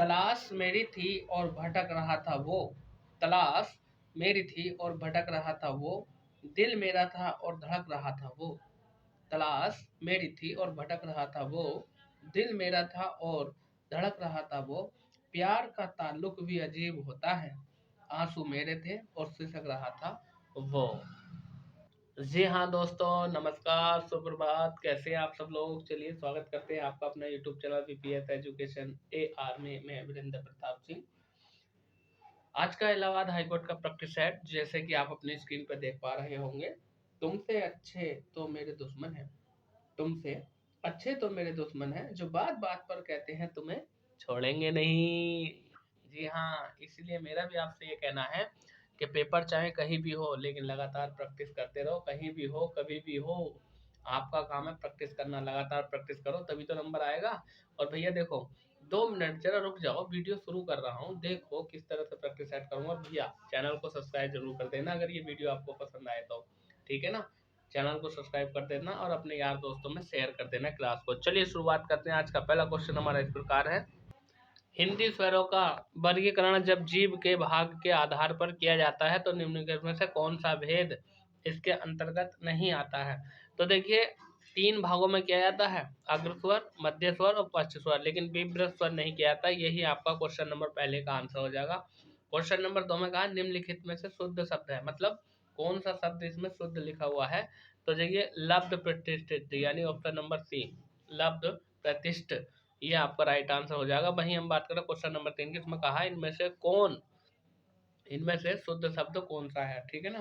तलाश मेरी थी और भटक रहा था वो। तलाश मेरी थी और भटक रहा था वो, दिल मेरा था और धड़क रहा था वो। तलाश मेरी थी और भटक रहा था वो, दिल मेरा था और धड़क रहा था वो। प्यार का ताल्लुक भी अजीब होता है, आंसू मेरे थे और सिसक रहा था वो। जी हाँ दोस्तों, नमस्कार, सुप्रभात। कैसे हैं आप सब लोग? चलिए स्वागत करते हैं आपका अपना YouTube channel PPS education AR में। मैं वीरेंद्र प्रताप सिंह। आज का इलाहाबाद हाईकोर्ट का प्रैक्टिस सेट जैसे कि आप अपनी स्क्रीन पर देख पा रहे होंगे। तुमसे अच्छे तो मेरे दुश्मन हैं, तुमसे अच्छे तो मेरे दुश्मन हैं, जो बात बात पर कहते हैं तुम्हें छोड़ेंगे नहीं। जी हाँ, इसलिए मेरा भी आपसे ये कहना है कि पेपर चाहे कहीं भी हो, लेकिन लगातार प्रैक्टिस करते रहो। कहीं भी हो, कभी भी हो, आपका काम है प्रैक्टिस करना। लगातार प्रैक्टिस करो तभी तो नंबर आएगा। और भैया देखो, 2 मिनट जरा रुक जाओ, वीडियो शुरू कर रहा हूँ, देखो किस तरह से प्रैक्टिस सेट करूंगा। भैया चैनल को सब्सक्राइब जरूर कर देना अगर ये वीडियो आपको पसंद आए तो, ठीक है ना। चैनल को सब्सक्राइब कर देना और अपने यार दोस्तों में शेयर कर देना क्लास को। चलिए शुरुआत करते हैं। आज का पहला क्वेश्चन हमारा इस प्रकार है, हिंदी स्वरों का वर्गीकरण जब जीव के भाग के आधार पर किया जाता है तो निम्नलिखित में से कौन सा भेद इसके अंतर्गत नहीं आता है? तो देखिए, 3 भागों में किया जाता है, अग्र स्वर, मध्य स्वर और पश्च स्वर, लेकिन विभ्र स्वर नहीं किया जाता। यही आपका क्वेश्चन नंबर पहले का आंसर हो जाएगा। क्वेश्चन नंबर 2 में कहा निम्नलिखित में से शुद्ध शब्द है, मतलब कौन सा शब्द इसमें शुद्ध लिखा हुआ है? तो देखिए, लब्ध प्रतिष्ठित, यानी ऑप्शन नंबर सी, लब्ध प्रतिष्ठ, ये आपका राइट आंसर हो जाएगा। वहीं हम बात करें क्वेश्चन नंबर 3 की, इसमें कहा इनमें से शुद्ध शब्द कौन सा है, ठीक है ना।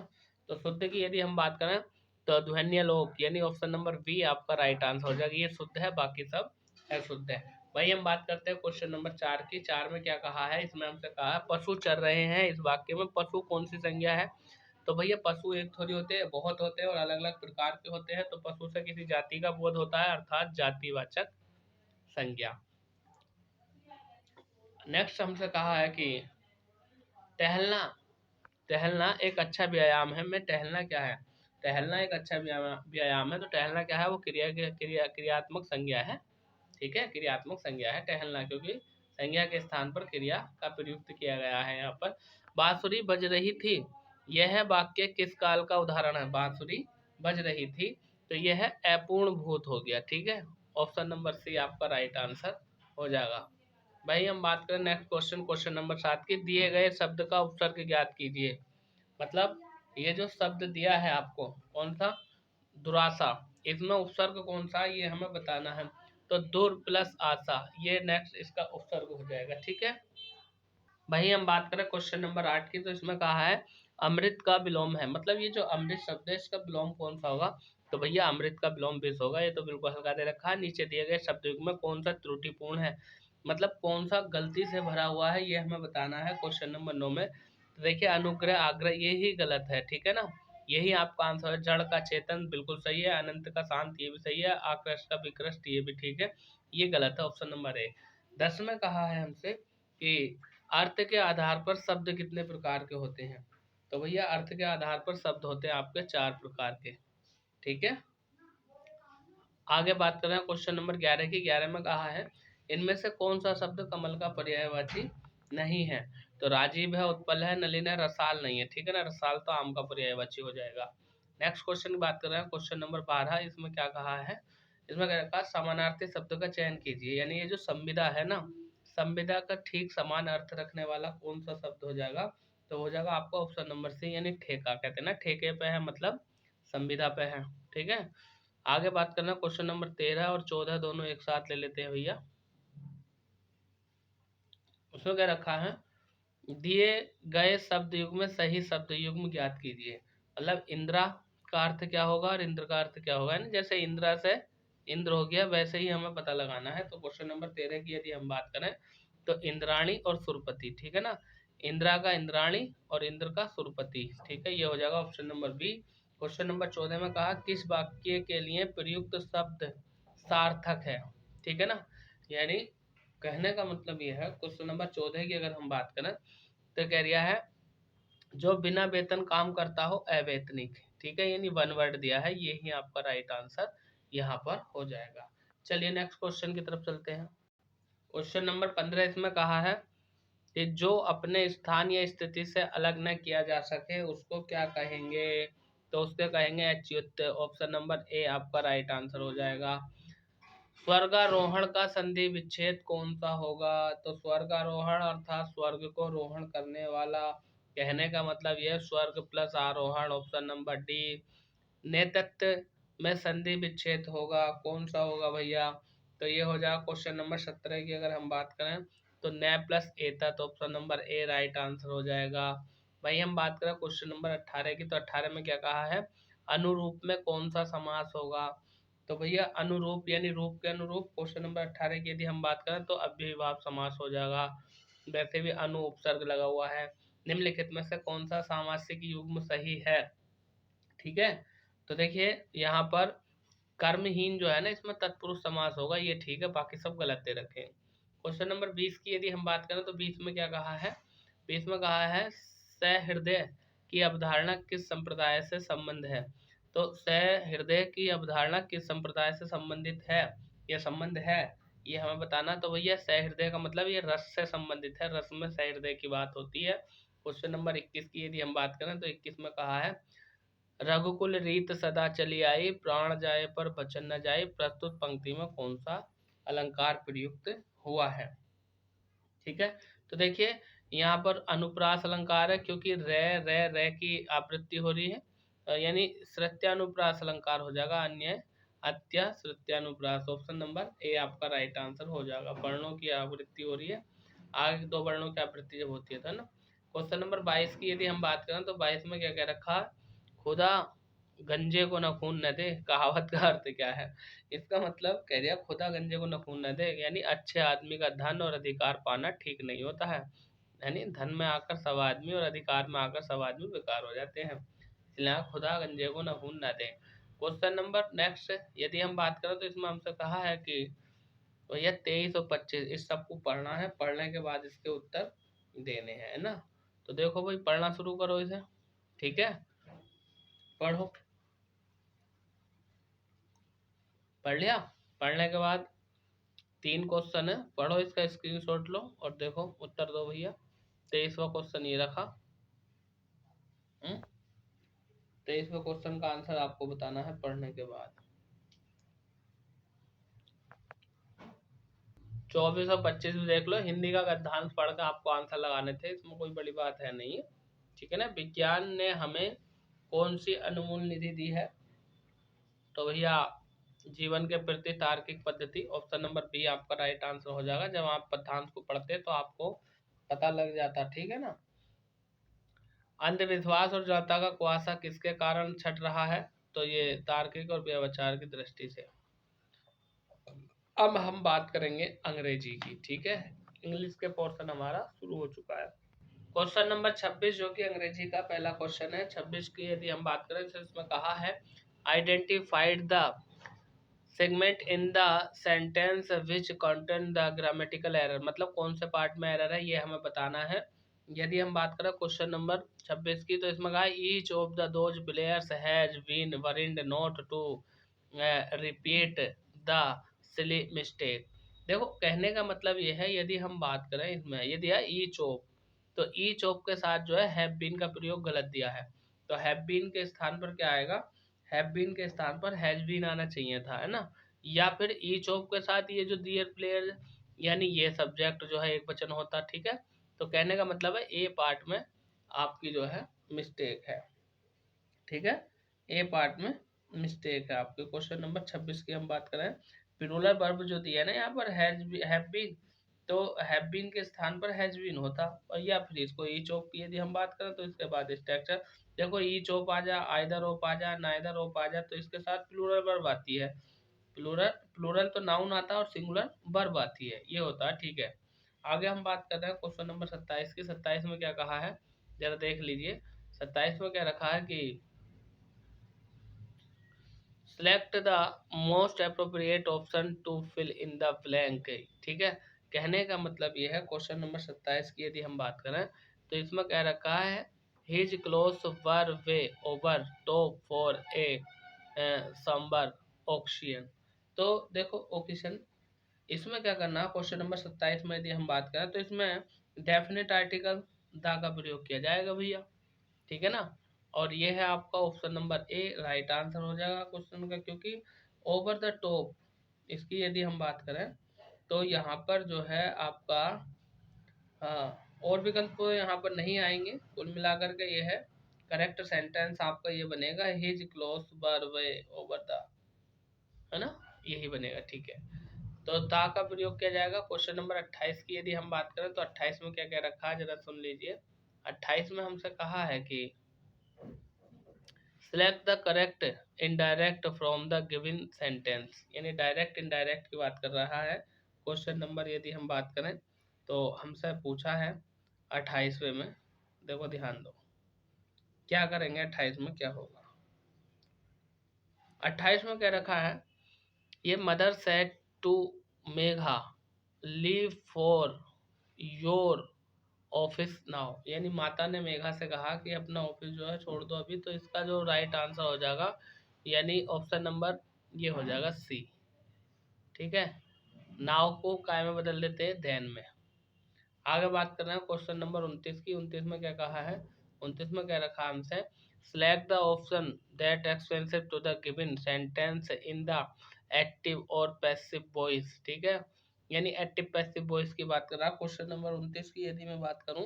तो शुद्ध की यदि हम बात करें तो ध्वन्यालोक, यानी ऑप्शन नंबर बी आपका राइट आंसर हो जाएगा। ये शुद्ध है, बाकी सब अशुद्ध है। वही हम बात करते हैं क्वेश्चन नंबर 4 की। 4 में क्या कहा है? इसमें हमसे कहा है पशु चर रहे हैं, इस वाक्य में पशु कौन सी संज्ञा है? तो भैया पशु एक थोड़ी होते हैं, बहुत होते हैं और अलग अलग प्रकार के होते हैं। तो पशु से किसी जाति का बोध होता है, अर्थात जातिवाचक संज्ञा। नेक्स्ट हमसे कहा है कि टहलना टहलना एक अच्छा व्यायाम है। में टहलना क्या है? टहलना एक अच्छा व्यायाम है। तो टहलना क्या है? वो क्रियात्मक संज्ञा है, ठीक है, क्रियात्मक संज्ञा है टहलना, क्योंकि संज्ञा के स्थान पर क्रिया का प्रयुक्त किया गया है यहाँ पर। बांसुरी बज रही थी, यह वाक्य किस काल का उदाहरण है? बांसुरी बज रही थी, तो यह अपूर्ण भूत हो गया, ठीक है। ऑप्शन नंबर सी आपका राइट आंसर हो जाएगा। भाई हम बात करें नेक्स्ट क्वेश्चन, क्वेश्चन नंबर 7 की, दिए गए शब्द का उपसर्ग ज्ञात कीजिए। मतलब ये जो शब्द दिया है आपको, कौन सा? दुरासा, इसमें उपसर्ग कौन सा ये हमें बताना है। तो दुर प्लस आशा, ये नेक्स्ट इसका उपसर्ग हो जाएगा, ठीक है। वही हम बात करें क्वेश्चन नंबर 8 की, तो इसमें कहा है अमृत का विलोम है। मतलब ये जो अमृत शब्द है इसका विलोम कौन सा होगा? तो भैया अमृत का विलोम विष होगा। ये तो बिल्कुल हल्का दे रखा है। नीचे दिए गए शब्द युग्म में कौन सा त्रुटिपूर्ण है, मतलब कौन सा गलती से भरा हुआ है, ये हमें बताना है क्वेश्चन नंबर 9 में। तो देखिए, अनुग्रह, आग्रह, ये ही गलत है, ठीक है ना। यही आपका आंसर है। जड़ का चेतन बिल्कुल सही है, अनंत का शांत ये भी सही है, आकृष्ट का विकृष्ट ये भी ठीक है, ये गलत है, ऑप्शन नंबर ए। 10 में कहा है हमसे कि अर्थ के आधार पर शब्द कितने प्रकार के होते हैं? तो भैया अर्थ के आधार पर शब्द होते हैं आपके 4 प्रकार के, ठीक है। आगे बात कर रहे हैं क्वेश्चन नंबर 11 की। 11 में कहा है इनमें से कौन सा शब्द कमल का पर्यायवाची नहीं है? तो राजीव है, उत्पल है, नलिन है, रसाल नहीं है, ठीक है ना। रसाल तो आम का पर्यायवाची हो जाएगा। नेक्स्ट क्वेश्चन की बात कर रहे हैं, क्वेश्चन नंबर 12। इसमें क्या कहा है? इसमें क्या कहा? समानार्थी शब्द का चयन कीजिए, यानी ये जो संविदा है ना, संविदा का ठीक समान अर्थ रखने वाला कौन सा शब्द हो जाएगा? तो हो जाएगा आपका ऑप्शन नंबर सी, यानी ठेका। कहते हैं ना, ठेके पे है मतलब संविदा पे है, ठीक है। आगे बात करना क्वेश्चन नंबर 13 और 14 दोनों एक साथ ले लेते हैं भैया। उसमें क्या रखा है? दिए गए शब्द युग्म में सही शब्द युग्म ज्ञात कीजिए। मतलब इंद्रा का अर्थ क्या होगा और इंद्र का अर्थ क्या होगा, ना जैसे इंद्रा से इंद्र हो गया, वैसे ही हमें पता लगाना है। तो क्वेश्चन नंबर 13 की यदि हम बात करें तो इंद्राणी और सुरपति, ठीक है ना। इंद्रा का इंद्राणी और इंद्र का सुरपति, ठीक है, ये हो जाएगा option number B. Question number 14 में कहा किस वाक्य के लिए प्रयुक्त शब्द सार्थक है, ठीक है ना। यानी कहने का मतलब ये है, क्वेश्चन नंबर 14 की अगर हम बात करें तो कह रिया है जो बिना वेतन काम करता हो अवैतनिक, ठीक है, यानी 1 वर्ड दिया है, ये ही आपका राइट आंसर यहाँ पर हो जाएगा। चलिए नेक्स्ट क्वेश्चन की तरफ चलते हैं। क्वेश्चन नंबर 15 इसमें कहा है कि जो अपने स्थान या स्थिति से अलग न किया जा सके उसको क्या कहेंगे? तो उसके कहेंगे अच्युत। ऑप्शन नंबर ए आपका राइट आंसर हो जाएगा। स्वर्गारोहण का संधि विच्छेद कौन सा होगा? तो स्वर्गारोहण अर्थात स्वर्ग को रोहण करने वाला, कहने का मतलब यह स्वर्ग प्लस आरोहण। Option number D. नेतृत्व में संधि विच्छेद होगा, कौन सा होगा भैया? तो ये हो जाएगा क्वेश्चन नंबर 17 की अगर हम बात करें तो न प्लस एता, तो option number A right answer हो जाएगा। भाई हम बात करें क्वेश्चन नंबर 18 की, तो 18 में क्या कहा है? अनुरूप में कौन सा समास होगा? तो भैया अनुरूप यानी रूप के अनुरूप। क्वेश्चन नंबर 18 की यदि हम बात करें तो अव्ययीभाव समास हो जाएगा। वैसे भी अनु उपसर्ग लगा हुआ है। निम्नलिखित में से कौन सा सामासिक युग्म सही है? ठीक है, तो देखिए यहाँ पर कर्महीन जो है ना, इसमें तत्पुरुष समास होगा, ये ठीक है, बाकी सब गलत दे रखे हैं। क्वेश्चन नंबर 20 की यदि हम बात करें तो 20 में क्या कहा है? 20 में कहा है सहृदय की अवधारणा किस संप्रदाय से संबंध है? तो सहृदय की अवधारणा किस संप्रदाय से संबंधित है या संबंध है, ये हमें बताना। तो भैया सहृदय का मतलब ये रस से संबंधित है, रस में सहृदय की बात होती है। क्वेश्चन नंबर 21 की यदि हम बात करें तो 21 में कहा है रघुकुल रीत सदा चली आई, प्राण जाए पर वचन न जाए, प्रस्तुत पंक्ति में कौन सा अलंकार प्रयुक्त हुआ है? ठीक है, तो देखिए यहाँ पर अनुप्रास अलंकार है, क्योंकि रे रे रे की आवृत्ति हो रही है, यानी श्रुत्यानुप्रास अलंकार हो जाएगा, अन्य अत्या श्रुत्यानुप्रास। ऑप्शन नंबर ए आपका राइट आंसर हो जाएगा। वर्णों की आवृत्ति हो रही है, आगे दो वर्णों की आवृत्ति जब होती है ना। क्वेश्चन नंबर 22 की यदि हम बात करें तो 22 में क्या कह रखा? खुदा गंजे को न खून न दे, कहावत का अर्थ क्या है? इसका मतलब कह दिया खुदा गंजे को न खून न दे, यानी अच्छे आदमी का धन और अधिकार पाना ठीक नहीं होता है, यानी धन में आकर सब आदमी और अधिकार में आकर सब आदमी बेकार हो जाते हैं, इसलिए खुदा गंजे को न खून न दे। क्वेश्चन नंबर नेक्स्ट यदि हम बात करें तो इसमें हमसे कहा है कि भैया 23 और 25 इस सबको पढ़ना है, पढ़ने के बाद इसके उत्तर देने हैं, है ना। तो देखो भाई पढ़ना शुरू करो इसे, ठीक है, पढ़ो। पढ़ लिया? पढ़ने के बाद 3 क्वेश्चन है, पढ़ो, इसका स्क्रीनशॉट लो और देखो उत्तर दो भैया। 23वां क्वेश्चन ये रखा। 23वें क्वेश्चन का आंसर आपको बताना है पढ़ने के बाद। 24 और 25 भी देख लो, हिंदी का गद्यांश पढ़ कर आपको आंसर लगाने थे, इसमें कोई बड़ी बात है नहीं, ठीक है ना। विज्ञान ने हमें कौन सी अनमोल निधि दी है? तो भैया जीवन के प्रति तार्किक पद्धति। ऑप्शन नंबर बी आपका राइट आंसर हो जाएगा। जब आप पद्यांश को पढ़ते तो आपको पता लग जाता, ठीक है ना। अंधविश्वास और जड़ता का कुआसा किसके कारण छट रहा है? तो ये तार्किक और व्यवचार की दृष्टि से। अब हम बात करेंगे अंग्रेजी की, ठीक है, इंग्लिश के पोर्शन हमारा शुरू हो चुका है। क्वेश्चन नंबर 26 जो कि अंग्रेजी का पहला क्वेश्चन है, 26 की यदि हम बात करें तो इसमें कहा है identified the segment in the sentence which contain the grammatical error, मतलब कौन से पार्ट में एरर है ये हमें बताना है। यदि हम बात करें क्वेश्चन नंबर 26 की, तो इसमें कहा each of the those players has been warned not to repeat the silly mistake. देखो कहने का मतलब ये है, यदि हम बात करें इसमें यदि है ईच ऑफ, तो ईच ऑफ के साथ जो है बीन का प्रयोग गलत दिया है, तो हैव बीन के स्थान पर क्या आएगा? हैव बीन के स्थान पर हैज बीन आना चाहिए था, है ना। या फिर ईच ऑफ के साथ ये जो डियर प्लेयर, यानी ये सब्जेक्ट जो है एक वचन होता, ठीक है। तो कहने का मतलब है ए पार्ट में आपकी जो है मिस्टेक है, ठीक है, ए पार्ट में मिस्टेक है आपके। क्वेश्चन नंबर 26 की हम बात करें, प्लूरल वर्ब जो दिया है ना यहाँ पर हैव बीन, तो हैव बीन के स्थान पर हैज बीन होता, और या फिर इसको ईच ऑफ की यदि हम बात करें तो इसके बाद स्ट्रक्चर देखो, ईच ऑफ आ जा, आइदर ऑफ आ जा, नाइदर ऑफ आ जा, तो इसके साथ प्लूरल वर्ब आती है। प्लूरल प्लूरल तो नाउन आता है और सिंगुलर वर्ब आती है, ये होता है, ठीक है। आगे हम बात कर रहे हैं क्वेश्चन नंबर 27 की। 27 में क्या कहा है जरा देख लीजिए। 27 में क्या रखा है कि select the most appropriate option to fill in the blank, ठीक है। कहने का मतलब ये है क्वेश्चन नंबर 27 की यदि हम बात करें तो इसमें क्या रखा है his cloth were way over top for a sombre occasion. तो देखो ओकेशन इसमें क्या करना है, क्वेश्चन नंबर 27 में यदि हम बात करें तो इसमें डेफिनेट आर्टिकल द का प्रयोग किया जाएगा भैया, ठीक है ना। और ये है आपका option number A right answer हो जाएगा क्वेश्चन का, क्योंकि ओवर द टॉप इसकी यदि हम बात करें तो यहाँ पर जो है आपका, हाँ, और विकल्प तो यहाँ पर नहीं आएंगे। कुल मिलाकर के ये है करेक्ट सेंटेंस आपका, ये बनेगा his cloth were way over the, है ना, यही बनेगा, ठीक है। तो ता का प्रयोग किया जाएगा। क्वेश्चन नंबर 28 की यदि हम बात करें तो 28 में क्या क्या रखा है जरा सुन लीजिए। 28 में हमसे कहा है कि select the correct indirect from the given sentence, यानी डायरेक्ट इनडायरेक्ट की बात कर रहा है। क्वेश्चन नंबर यदि हम बात करें तो हमसे पूछा है 28वें में, देखो ध्यान दो क्या करेंगे, 28 में क्या होगा। 28 में क्या रखा है, ये mother said to Megha leave for your office now, यानी माता ने मेघा से कहा कि अपना ऑफिस जो है छोड़ दो अभी। तो इसका जो राइट आंसर हो जाएगा यानी ऑप्शन नंबर ये हो जाएगा सी, ठीक है। नाव को काय में बदल देते हैं, देन में। आगे बात कर रहे हैं क्वेश्चन नंबर 29 की। 29 में क्या कहा है, 29 में क्या रखा है हमसे, select the option that expensive to the given sentence in the active और पैसिव वॉइस, ठीक है। यानी एक्टिव पैसिव वॉइस की बात कर रहा है। क्वेश्चन नंबर 29 की यदि मैं बात करूं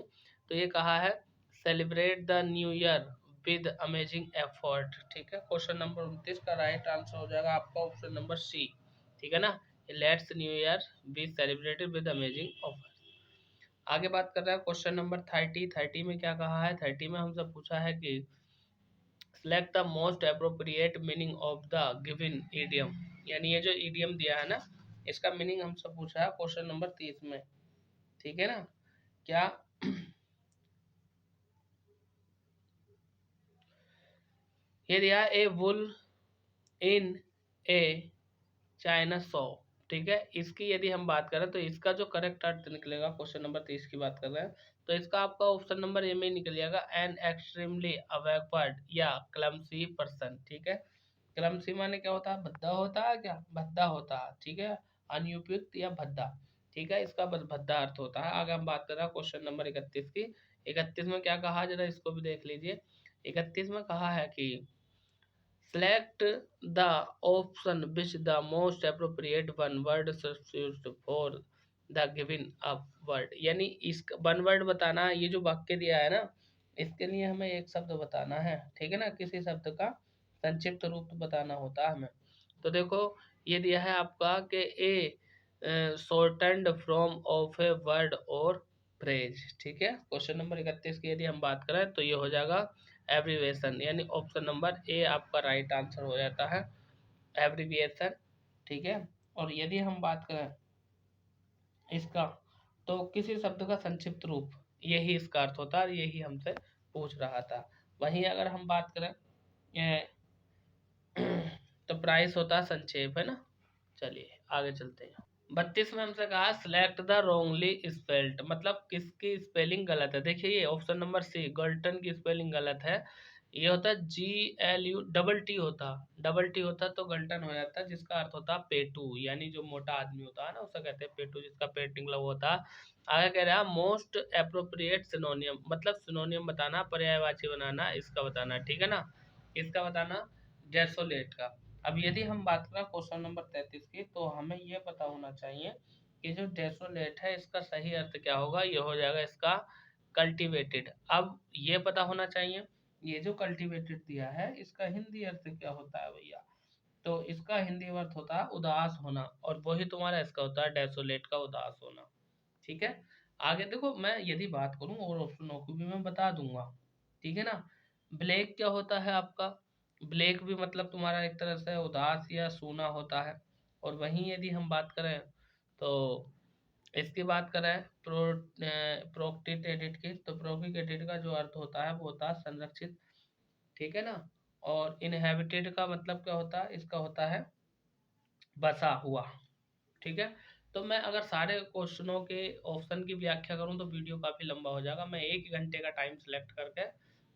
तो ये कहा है celebrate the new year with amazing effort, ठीक है। क्वेश्चन नंबर 29 का राइट आंसर हो जाएगा आपका ऑप्शन नंबर सी, ठीक है ना। Let's new year be celebrated with amazing effort. आगे बात कर रहे हैं क्वेश्चन नंबर 30। 30 में क्या कहा है, 30 में हमसे पूछा है कि select the most appropriate meaning of the given idiom, यानी ये जो इडियम दिया है ना इसका मीनिंग हमसे पूछा है क्वेश्चन नंबर 30 में, ठीक है ना। क्या ये दिया ए वुल इन ए चाइना शॉप, ठीक है। इसकी यदि हम बात करें तो इसका जो करेक्ट अर्थ निकलेगा, क्वेश्चन नंबर 30 की बात कर रहे हैं तो इसका आपका ऑप्शन नंबर ए में ही निकल जाएगा, एन एक्सट्रीमली अवेकवर्ड या क्लमसी पर्सन, ठीक है। क्लमसी माने क्या होता है, भद्दा होता है, क्या भद्दा होता है, ठीक है। अनुपयुक्त या भद्दा, ठीक है, इसका भद्दा अर्थ होता है। आगे हम बात कर रहे हैं क्वेश्चन नंबर 31 की। 31 में क्या कहा जरा इसको भी देख लीजिए। 31 में कहा है कि select the option which the most appropriate one word substitute for the given up word, यानी इस वन वर्ड बताना है। ये जो वाक्य दिया है ना इसके लिए हमें एक शब्द बताना है, ठीक है ना, किसी शब्द का संक्षिप्त रूप बताना होता है हमें। तो देखो ये दिया है आपका कि a shortened from of a word और फ्रेज, ठीक है। क्वेश्चन नंबर 31 की यदि हम बात करें तो ये हो जाएगा एब्रीविएशन, यानी ऑप्शन नंबर ए आपका राइट आंसर हो जाता है, एब्रीविएशन, ठीक है। और यदि हम बात करें इसका तो किसी शब्द का संक्षिप्त रूप, यही इसका अर्थ होता है, यही हमसे पूछ रहा था। वहीं अगर हम बात करें तो प्राइस होता है संक्षेप, है ना। चलिए आगे चलते हैं। 32 में हमसे कहा सिलेक्ट द रॉन्गली स्पेल्ड, मतलब किसकी स्पेलिंग गलत है। देखिए ये ऑप्शन नंबर सी गल्टन की स्पेलिंग गलत है। ये होता है GLU डबल टी होता, डबल टी होता तो गल्टन हो जाता, जिसका अर्थ होता पेटू, यानी जो मोटा आदमी होता है ना उसे कहते हैं पेटू, जिसका पेट निकला हुआ होता है। आगे कह रहा है मोस्ट अप्रोप्रिएट सिनोनियम, मतलब सिनोनियम बताना, पर्यायवाची बनाना, इसका बताना, ठीक है ना। इसका बताना डेसोलेट का। अब यदि हम बात करें क्वेश्चन नंबर 33 की तो हमें यह पता होना चाहिए कि जो डेसोलेट है इसका सही अर्थ क्या होगा। ये हो जाएगा इसका कल्टीवेटेड। अब ये पता होना चाहिए ये जो कल्टीवेटेड दिया है इसका हिंदी अर्थ क्या होता है भैया। तो इसका हिंदी अर्थ होता है उदास होना, और वही तुम्हारा इसका होता है डेसोलेट का उदास होना, ठीक है। आगे देखो मैं यदि बात करूं और ऑप्शनों को भी मैं बता दूंगा, ठीक है ना। ब्लैक क्या होता है आपका, ब्लैक भी मतलब तुम्हारा एक तरह से उदास या सूना होता है। और वहीं यदि हम बात करें तो इसकी बात करें प्रोक्टिटेटेड की, तो प्रोक्टिटेटेड का जो अर्थ होता है वो होता है संरक्षित, ठीक है ना। और इनहेबिटेड का मतलब क्या होता है, इसका होता है बसा हुआ, ठीक है। तो मैं अगर सारे क्वेश्चनों के ऑप्शन की व्याख्या करूं तो वीडियो काफ़ी लंबा हो जाएगा। मैं 1 घंटे का टाइम सेलेक्ट करके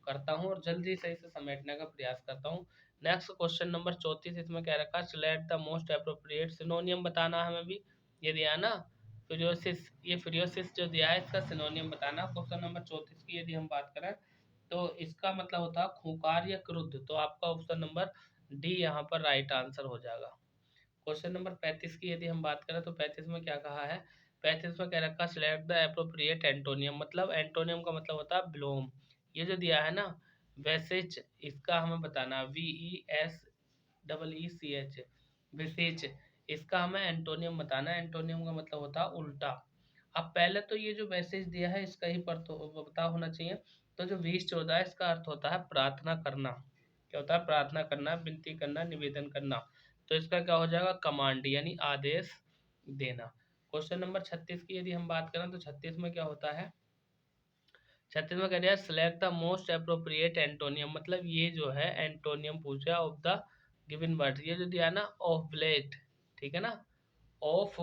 करता हूं और जल्दी से इसे समेटने का प्रयास करता हूं। नेक्स्ट क्वेश्चन नंबर 34, इसमें क्या रखा, सिलेक्ट द मोस्ट अप्रोप्रिएट सिनोनियम बताना है हमें भी, ये दिया ना फ्यूरियोसिस, ये फ्यूरियोसिस जो दिया है इसका सिनोनियम बताना। क्वेश्चन नंबर 34 की यदि हम बात करें तो इसका मतलब होता है खूंखार या क्रुद्ध, तो आपका ऑप्शन नंबर डी यहाँ पर राइट आंसर हो जाएगा। क्वेश्चन नंबर 35 की यदि हम बात करें तो 35 में क्या कहा है, 35 में क्या रखा, सिलेक्ट द एप्रोप्रिएट एंटोनियम, मतलब एंटोनियम का मतलब होता है ब्लोम। ये जो दिया है ना वेसेज, इसका हमें बताना, VESEECH, विसेच, इसका हमें एंटोनियम बताना है। एंटोनियम का मतलब होता है उल्टा। अब पहले तो ये जो मैसेज दिया है इसका ही पर तो पता होना चाहिए। तो जो 2014 है इसका अर्थ होता है प्रार्थना करना। क्या होता है, प्रार्थना करना, विनती करना, निवेदन करना। तो इसका क्या हो जाएगा, कमांड यानी आदेश देना। क्वेश्चन नंबर 36 की यदि हम बात करें तो 36 में क्या होता है, 36 में कह दिया select the most appropriate antonym, मतलब ये जो है एंटोनियम पूछा ऑफ द गिवन वर्ड। ये जो दिया ना ऑफ ब्लेड, ठीक है ना, ऑफ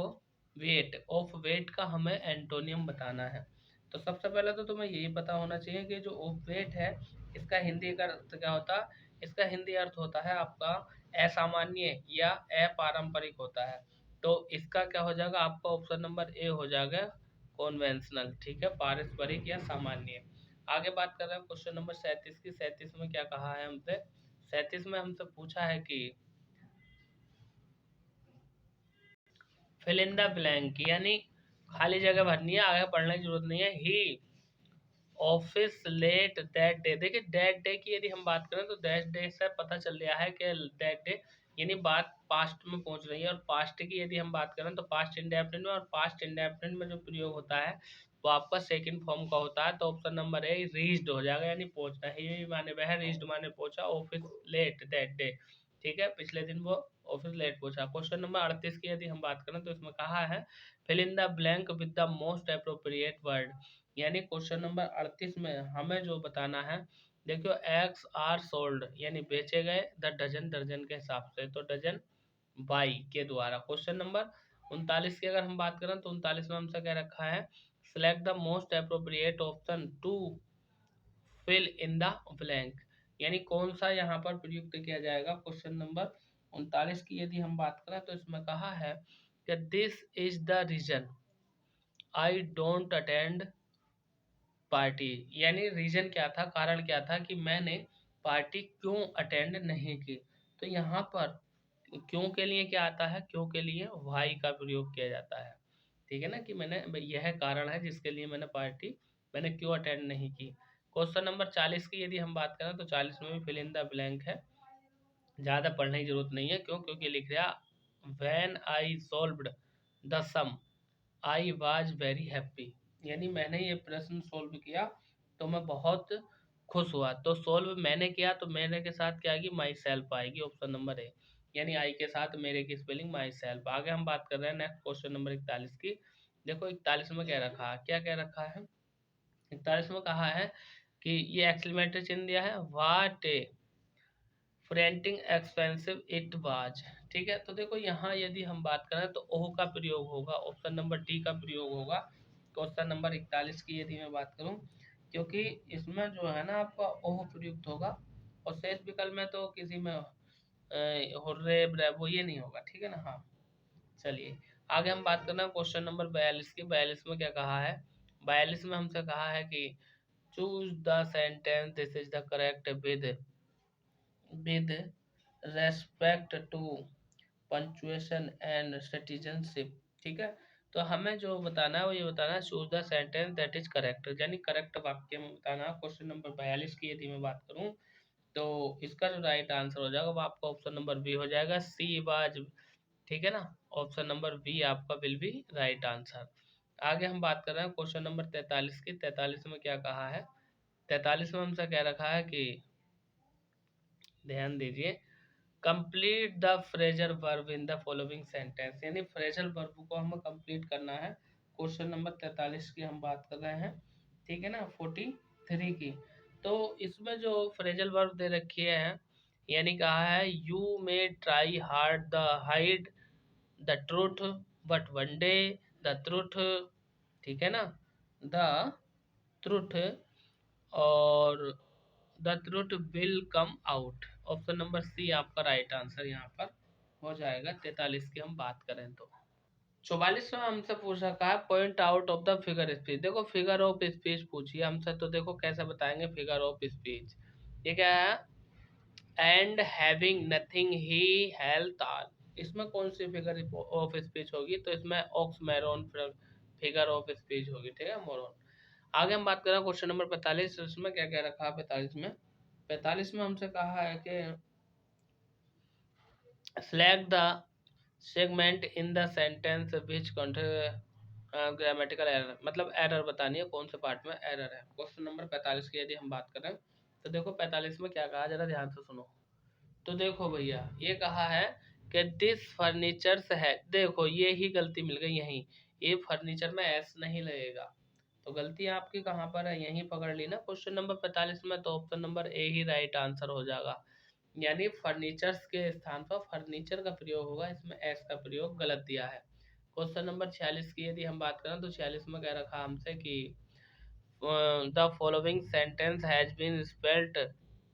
वेट, ऑफ वेट का हमें एंटोनियम बताना है। तो सबसे पहले तो तुम्हें यही पता होना चाहिए कि जो ऑफ वेट है इसका हिंदी का अर्थ क्या होता है, इसका हिंदी अर्थ होता है आपका असामान्य या अपारंपरिक होता है। तो इसका क्या हो जाएगा, आपका ऑप्शन नंबर ए हो जाएगा कॉन्वेंशनल, ठीक है, पारस्परिक या सामान्य। आगे बात कर रहे हैं क्वेश्चन नंबर 37 की। 37 में क्या कहा है हमसे, 37 में हमसे पूछा है कि फिल इन द ब्लैंक, यानी खाली जगह भरनी है, आगे पढ़ने की जरूरत नहीं है। ही ऑफिस लेट दैट डे, देखिए दैट डे की यदि हम बात करें तो दैट डे से पता चल रहा है कि दैट डे यानी बात पास्ट में पहुंच रही है। और पास्ट की यदि हम बात करें तो पास्ट इंडेफिनिट में, और पास्ट इंडेफिनिट में जो प्रयोग होता है वो आपका सेकंड फॉर्म का होता है। तो ऑप्शन नंबर ए रीच्ड हो जाएगा, यानी पहुंचना है। ये माने वह, रीच्ड माने पहुंचा, ऑफिस लेट दैट डे, ठीक है, पिछले दिन वो ऑफिस लेट पहुंचा। क्वेश्चन नंबर 38 की यदि हम बात करें तो इसमें कहा है fill in the blank with the most appropriate word, यानी क्वेश्चन नंबर 38 में हमें जो बताना है, देखियो एक्स आर सोल्ड यानी बेचे गए, द डजन दर्जन के हिसाब से, तो डजन बाई के द्वारा। क्वेश्चन नंबर 39 की अगर हम बात करें तो 39 में हमसे क्या रखा है, select the most appropriate option to fill in the blank, यानी कौन सा यहाँ पर प्रयुक्त किया जाएगा। क्वेश्चन नंबर 39 की यदि हम बात करें तो इसमें कहा है कि this is the reason I don't attend party, यानी रीजन क्या था, कारण क्या था कि मैंने पार्टी क्यों अटेंड नहीं की। तो यहाँ पर क्यों के लिए क्या आता है, क्यों के लिए वाई का प्रयोग किया जाता है, ठीक है ना, कि मैंने, यह कारण है जिसके लिए मैंने क्यों अटेंड नहीं की। क्वेश्चन नंबर 40 की यदि हम बात करें तो 40 में भी फिल इन द ब्लैंक है, ज़्यादा पढ़ने की जरूरत नहीं है। क्यों, क्योंकि लिख रहा when I solved the sum I was very happy, यानी मैंने ये प्रश्न सोल्व किया तो मैं बहुत खुश हुआ। तो सोल्व मैंने किया तो मेरे के साथ क्या आएगी, माई सेल्फ आएगी, ऑप्शन नंबर ए, यानी आई के साथ मेरे की स्पेलिंग माई सेल्फ। आगे हम बात कर रहे हैं नेक्स्ट क्वेश्चन नंबर 41 की। देखो 41 में क्या रखा है, क्या क्या रखा है, 41 में कहा है कि ये एक्सक्लेमेटरी चिन्ह दिया है, वाट ए फ्रेंटिंग एक्सपेंसिव इट वाज, ठीक है। तो देखो यहाँ यदि हम बात करें तो ओह का प्रयोग होगा, ऑप्शन नंबर डी का प्रयोग होगा क्वेश्चन नंबर 41 की यदि मैं बात करूँ, क्योंकि इसमें जो है ना आपका ओह प्रयुक्त होगा, और शेष विकल्प में तो किसी में हुर्रे ब्रेवो ये नहीं होगा, ठीक है ना। हाँ चलिए आगे हम बात करना क्वेश्चन नंबर 42 की। 42 में क्या कहा है, 42 में हमसे कहा है कि choose the sentence this is the correct with respect to punctuation and citizenship, ठीक है। तो हमें जो बताना है वो ये बताना है choose the sentence that is correct, यानी करेक्ट वाक्य में बताना है। क्वेश्चन नंबर 42 की यदि मैं बात करूं तो इसका जो राइट आंसर हो जाएगा वो आपका ऑप्शन नंबर बी हो जाएगा, सी वाज, ठीक है ना, ऑप्शन नंबर बी आपका विल बी राइट आंसर। आगे हम बात कर रहे हैं क्वेश्चन नंबर 43 की। 43 में क्या कहा है, 43 में हमसे क्या रखा है कि ध्यान दीजिए, complete the phrasal verb in the following sentence, यानी फ्रेजल वर्ब को हमें कंप्लीट करना है। क्वेश्चन नंबर 43 की हम बात कर रहे हैं, ठीक है ना, 43 की। तो इसमें जो फ्रेजल वर्ब दे रखी है, यानी कहा है you may try hard the hide the truth but one day the truth, ठीक है ना, द ट्रूथ, और the truth will come out, option number C आपका राइट आंसर यहाँ पर हो जाएगा 43 की हम बात करें तो। 44 में हमसे पूछ रखा है point out of the figure speech. देखो फिगर ऑफ स्पीच पूछिए हमसे, तो देखो कैसे बताएंगे फिगर ऑफ स्पीच। ये क्या है, and having nothing he health all. इसमें कौन सी फिगर ऑफ स्पीच होगी, तो इसमें ऑक्समैरोन फिगर ऑफ स्पीच होगी, ठीक है, मोरॉन। आगे हम बात करें क्वेश्चन नंबर 45, इसमें क्या क्या रखा है 45 में। 45 में हमसे कहा है कि select the segment in the sentence which contain grammatical error, मतलब एरर बतानी है कौन से पार्ट में एरर है। क्वेश्चन नंबर 45 की यदि हम बात करें तो देखो 45 में क्या कहा, जरा ध्यान से सुनो। तो देखो भैया ये कहा है कि दिस फर्नीचर्स है, देखो ये ही गलती मिल गई यहीं, ये फर्नीचर में एस नहीं लगेगा, तो गलती आपकी कहाँ पर है, यहीं पकड़ ली ना क्वेश्चन नंबर 45 में, तो option number A he right answer हो जाएगा। यानी फर्नीचर्स के स्थान पर फर्नीचर का प्रयोग होगा, इसमें एस का प्रयोग गलत दिया है। क्वेश्चन नंबर 46 की यदि हम बात करें तो 46 में कह रखा हमसे कि the following sentence has been spelled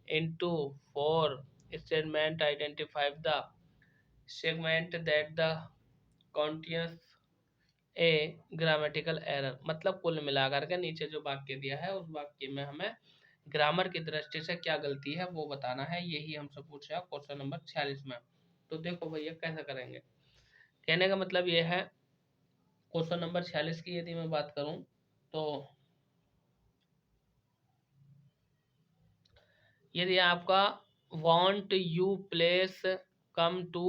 into four statement, identify the segment that the continuous a grammatical error. मतलब कुल मिलाकर के नीचे जो वाक्य दिया है उस वाक्य में हमें ग्रामर की दृष्टि से क्या गलती है वो बताना है, यही हमसे पूछा है क्वेश्चन नंबर 46 में। तो देखो भैया कैसे करेंगे, कहने का मतलब ये है क्वेश्चन नंबर 46 की यदि मैं बात करूं तो यदि आपका want you place come to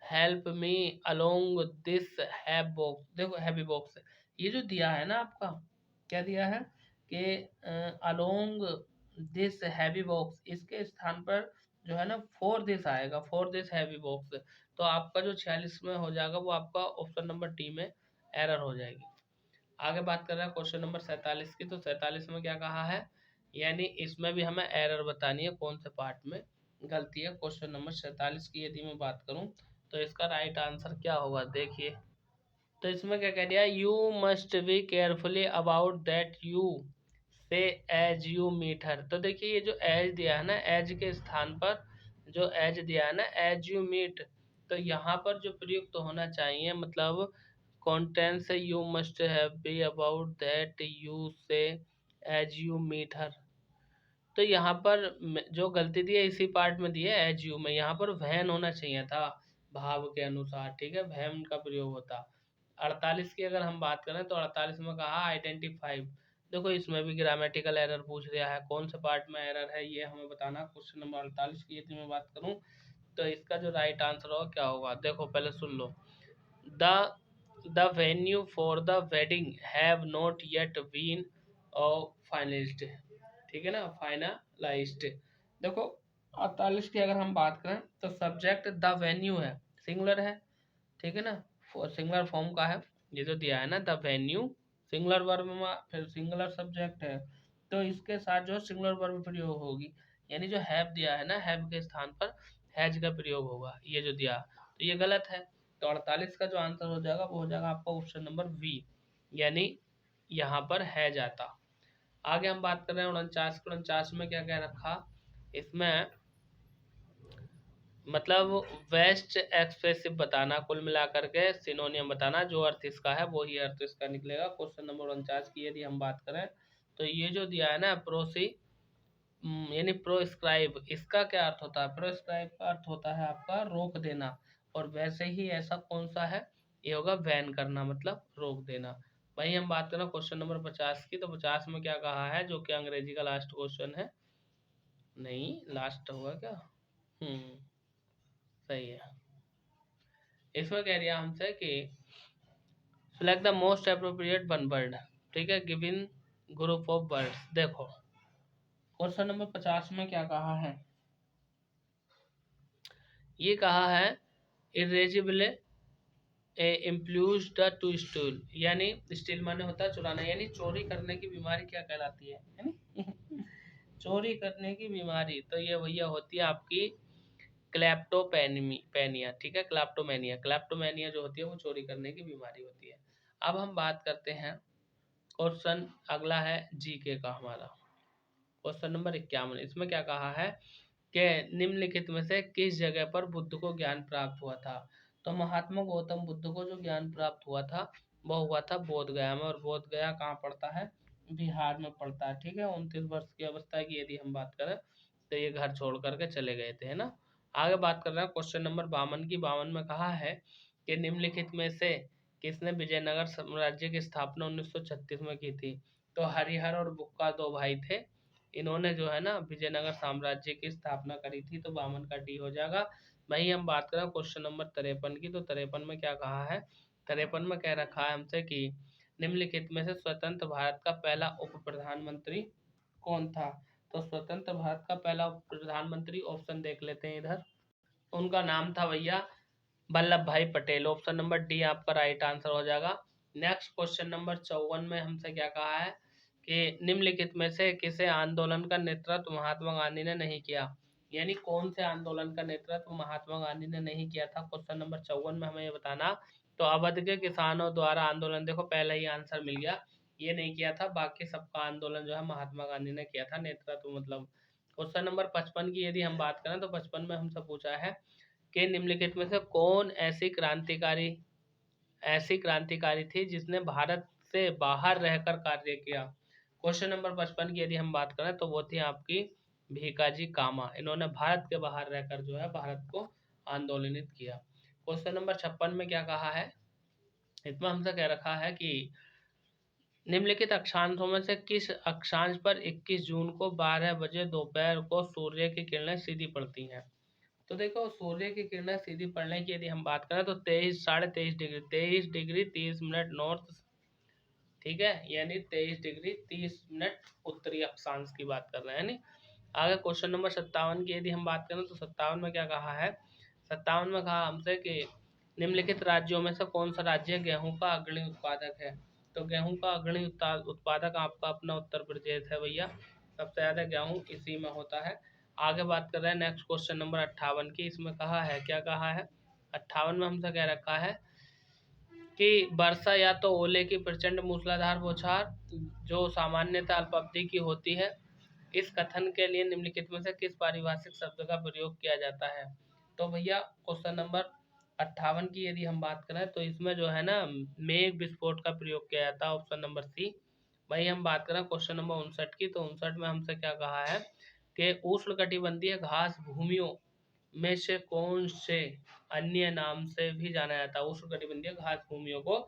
help me along this have box, देखो हैवी बॉक्स ये जो दिया है ना आपका, क्या दिया है कि अलोंग दिस हैवी बॉक्स, इसके स्थान पर जो है ना फॉर दिस आएगा, फॉर दिस हैवी बॉक्स। तो आपका जो 46 में हो जाएगा वो आपका ऑप्शन नंबर डी में एरर हो जाएगी। आगे बात कर रहे हैं क्वेश्चन नंबर 47 की, तो 47 में क्या कहा है, यानी इसमें भी हमें एरर बतानी है कौन से पार्ट में गलती है। क्वेश्चन नंबर 47 की यदि मैं बात करूं तो इसका राइट आंसर क्या होगा, देखिए। तो इसमें क्या कह दिया, you must be carefully about that you से एज यू मीट हर। तो देखिए ये जो एज दिया है ना, एज के स्थान पर जो एज दिया है ना, एज यू मीट, तो यहाँ पर जो प्रयुक्त तो होना चाहिए, मतलब कॉन्टेंट से you must have be about that you से एज यू मीट हर। तो यहाँ पर जो गलती दी है इसी पार्ट में दी है एज यू में, यहाँ पर वैन होना चाहिए था भाव के अनुसार, ठीक है, वैन का प्रयोग होता। 48 की अगर हम बात करें तो 48 में कहा आइडेंटिफाई। देखो इसमें भी ग्रामेटिकल एरर पूछ दिया है, कौन से पार्ट में एरर है ये हमें बताना। क्वेश्चन नंबर 48 की यदि मैं बात करूँ तो इसका जो राइट आंसर होगा क्या होगा, देखो पहले सुन लो। The the venue for the wedding have not yet been finalist, ठीक है ना, फाइनलाइज्ड। देखो 48 की अगर हम बात करें तो सब्जेक्ट द वेन्यू है, सिंगुलर है, ठीक है ना, सिंगुलर फॉर्म का है, ये जो दिया है ना द वेन्यू, सिंगुलर वर्ब में फिर सिंगुलर सब्जेक्ट है, तो इसके साथ जो सिंगुलर वर्ब प्रयोग होगी, यानी जो हैव दिया है ना, हैव के स्थान पर हैज का प्रयोग होगा, ये जो दिया तो ये गलत है। तो 48 का जो आंसर हो जाएगा वो हो जाएगा आपका ऑप्शन नंबर बी, यानी यहाँ पर है जाता। आगे हम बात कर रहे हैं 49 में क्या क्या रखा, इसमें मतलब वेस्ट एक्सप्रेसिव बताना, कुल मिलाकर के सिनोनियम बताना, जो अर्थ इसका है वो ही अर्थ इसका निकलेगा। क्वेश्चन नंबर 49 की यदि हम बात करें तो ये जो दिया है ना प्रोसी यानी प्रोस्क्राइब, इसका क्या अर्थ होता है, प्रोस्क्राइब का अर्थ होता है आपका रोक देना, और वैसे ही ऐसा कौन सा है, ये होगा बैन करना, मतलब रोक देना। वहीं हम बात करें क्वेश्चन नंबर 50 की, तो 50 में क्या कहा है, जो कि अंग्रेजी का लास्ट क्वेश्चन है, नहीं लास्ट होगा क्या, सही है। इसमें कह दिया हमसे कि select the most appropriate one word, ठीक है, गिवन ग्रुप ऑफ वर्ड्स। देखो क्वेश्चन नंबर 50 में क्या कहा है, ये कहा है इरेजिबल इम्प्लूज द टू स्टूल, यानी स्टील माने होता है चुराना, यानी चोरी करने की बीमारी क्या कहलाती है, यानी चोरी करने की बीमारी, तो ये भैया होती है आपकी क्लैप्टोपेनिया, ठीक है, क्लैप्टोमेनिया, क्लैप्टोमेनिया जो होती है वो चोरी करने की बीमारी होती है। अब हम बात करते हैं क्वेश्चन अगला है जीके का हमारा, क्वेश्चन नंबर 51। इसमें क्या कहा है कि निम्नलिखित में से किस जगह पर बुद्ध को ज्ञान प्राप्त हुआ था। तो महात्मा गौतम बुद्ध को जो ज्ञान प्राप्त हुआ था वो हुआ था बोध गया में, और बोध गया कहाँ पड़ता है? बिहार में पड़ता है। ठीक है, 29 वर्ष की अवस्था की यदि हम बात करें तो ये घर छोड़ करके चले गए थे, है ना। आगे बात कर रहे हैं क्वेश्चन नंबर 52 की। 52 में कहा है कि निम्नलिखित में से किसने विजयनगर साम्राज्य की स्थापना 1936 में की थी? तो हरिहर और बुक्का दो भाई थे, इन्होंने जो है ना विजयनगर साम्राज्य की स्थापना करी थी। तो 52 का डी हो जाएगा। वही हम बात करें क्वेश्चन नंबर 53 की। तो 53 में क्या कहा है? 53 में कह रखा है हमसे कि निम्नलिखित में से स्वतंत्र भारत का पहला उप प्रधानमंत्री कौन था? तो स्वतंत्र भारत का पहला उप प्रधानमंत्री, ऑप्शन देख लेते हैं इधर, उनका नाम था भैया वल्लभ भाई पटेल। ऑप्शन नंबर डी आपका राइट आंसर हो जाएगा। नेक्स्ट क्वेश्चन नंबर 54 में हमसे क्या कहा है कि निम्नलिखित में से किसे आंदोलन का नेतृत्व महात्मा गांधी ने नहीं किया? यानी कौन से आंदोलन का नेतृत्व महात्मा गांधी ने नहीं किया था? क्वेश्चन नंबर 54 में हमें ये बताना। तो अवध के किसानों द्वारा आंदोलन, देखो पहले ही आंसर मिल गया, ये नहीं किया था, बाकी सबका आंदोलन जो है महात्मा गांधी ने किया था, नेतृत्व मतलब। क्वेश्चन नंबर 55 की यदि हम बात करें तो 55 में हमसे पूछा है कि निम्नलिखित में से कौन ऐसी क्रांतिकारी थी जिसने भारत से बाहर रहकर कार्य किया? क्वेश्चन नंबर 55 की यदि हम बात करें तो वो थी आपकी भीकाजी कामा। इन्होंने भारत के बाहर रहकर जो है भारत को आंदोलित किया। क्वेश्चन नंबर 56 में क्या कहा है? इसमें हमसे कह रखा है कि निम्नलिखित अक्षांशों में से किस अक्षांश पर 21 जून को 12 बजे दोपहर को सूर्य की किरणें सीधी पड़ती हैं? तो देखो सूर्य की किरणें सीधी पड़ने की यदि हम बात करें तो 23 30 मिनट नॉर्थ, ठीक है, यानी 23 डिग्री 30 मिनट उत्तरी अक्षांश की बात कर रहे हैं। यानी आगे क्वेश्चन नंबर 57 की यदि हम बात करें तो 57 में क्या कहा है? 57 में कहा हमसे कि निम्नलिखित राज्यों में से कौन सा राज्य गेहूं का अग्रणी उत्पादक है? तो गेहूं का अग्रणी उत्पादक आपका अपना उत्तर प्रदेश है भैया, सबसे ज्यादा गेहूं इसी में होता है। आगे बात कर रहे हैं नेक्स्ट क्वेश्चन नंबर 58 की। इसमें कहा है, क्या कहा है? 58 में हमसे कह रखा है कि वर्षा या तो ओले की प्रचंड मूसलाधार बौछार जो सामान्यतः अल्पावधि की होती है, इस कथन के लिए निम्नलिखित में से किस पारिभाषिक शब्द का प्रयोग किया जाता है? तो भैया क्वेश्चन नंबर 58 की यदि हम बात करें तो इसमें जो है ना मेघ विस्फोट का प्रयोग किया जाता है, ऑप्शन नंबर सी। वही हम बात करें क्वेश्चन नंबर 59 की। तो 59 में हमसे क्या कहा है कि उष्णकटिबंधीय घास भूमियों में से कौन से अन्य नाम से भी जाना जाता है? उष्णकटिबंधीय घास भूमियों को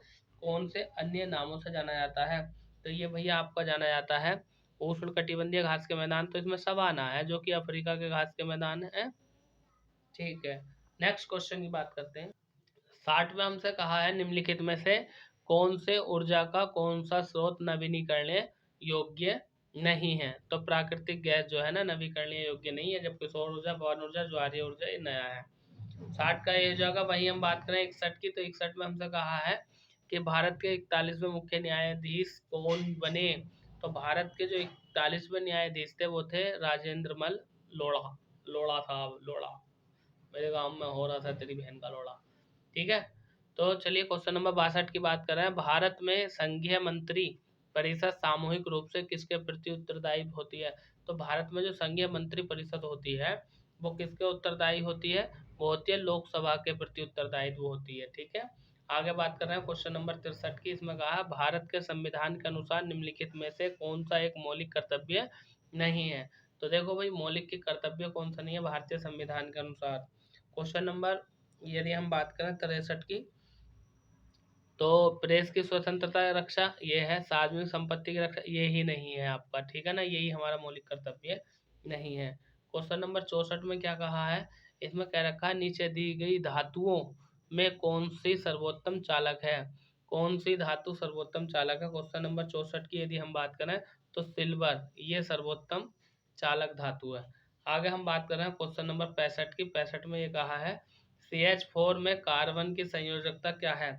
कौन से अन्य नामों से जाना जाता है? तो ये भैया आपका जाना जाता है उष्णकटिबंधीय घास के मैदान। तो इसमें सवाना है जो कि अफ्रीका के घास के मैदान है। ठीक है, नेक्स्ट क्वेश्चन की बात करते हैं। 60 में हमसे कहा है निम्नलिखित में से कौन से ऊर्जा का कौन सा स्रोत नवीनीकरणीय योग्य नहीं है? तो प्राकृतिक गैस जो है ना नवीकरणीय योग्य नहीं है, जबकि सौर ऊर्जा, पवन ऊर्जा, ज्वारीय ऊर्जा ये नया है। 60 का ये हो जाएगा। वही हम बात करें 61 की। तो 61 में हमसे कहा है कि भारत के 41वें मुख्य न्यायाधीश कौन बने? तो भारत के जो 41वें न्यायाधीश थे वो थे राजेंद्र मल लोढ़ा। लोढ़ा साहब, लोढ़ा, मेरे गांव में हो रहा था तेरी बहन का लोढ़ा। ठीक है, तो चलिए क्वेश्चन नंबर 62 की बात कर रहे हैं। भारत में संघीय मंत्री परिषद सामूहिक रूप से किसके प्रति उत्तरदायी होती है? तो भारत में जो संघीय मंत्री परिषद होती है वो किसके उत्तरदायी होती है? वो होती है लोकसभा के प्रति उत्तरदायित्व होती है। ठीक है, आगे बात कर रहे हैं क्वेश्चन नंबर 63 की। इसमें कहा भारत के संविधान के अनुसार निम्नलिखित में से कौन सा एक मौलिक कर्तव्य नहीं है? तो देखो भाई मौलिक के कर्तव्य कौन सा नहीं है भारतीय संविधान के अनुसार? क्वेश्चन नंबर यदि हम बात करें 63 की, तो प्रेस की स्वतंत्रता रक्षा ये है, सार्वजनिक संपत्ति की रक्षा ये ही नहीं है आपका। ठीक है ना, यही हमारा मौलिक कर्तव्य नहीं है। क्वेश्चन नंबर 64 में क्या कहा है? इसमें कह रखा है नीचे दी गई धातुओं में कौन सी सर्वोत्तम चालक है? कौन सी धातु सर्वोत्तम चालक है? क्वेश्चन नंबर 64 की यदि हम बात करें तो सिल्वर ये सर्वोत्तम चालक धातु है। आगे हम बात कर रहे हैं क्वेश्चन नंबर 65 की। 65 में ये कहा है CH4 में कार्बन की संयोजकता क्या है?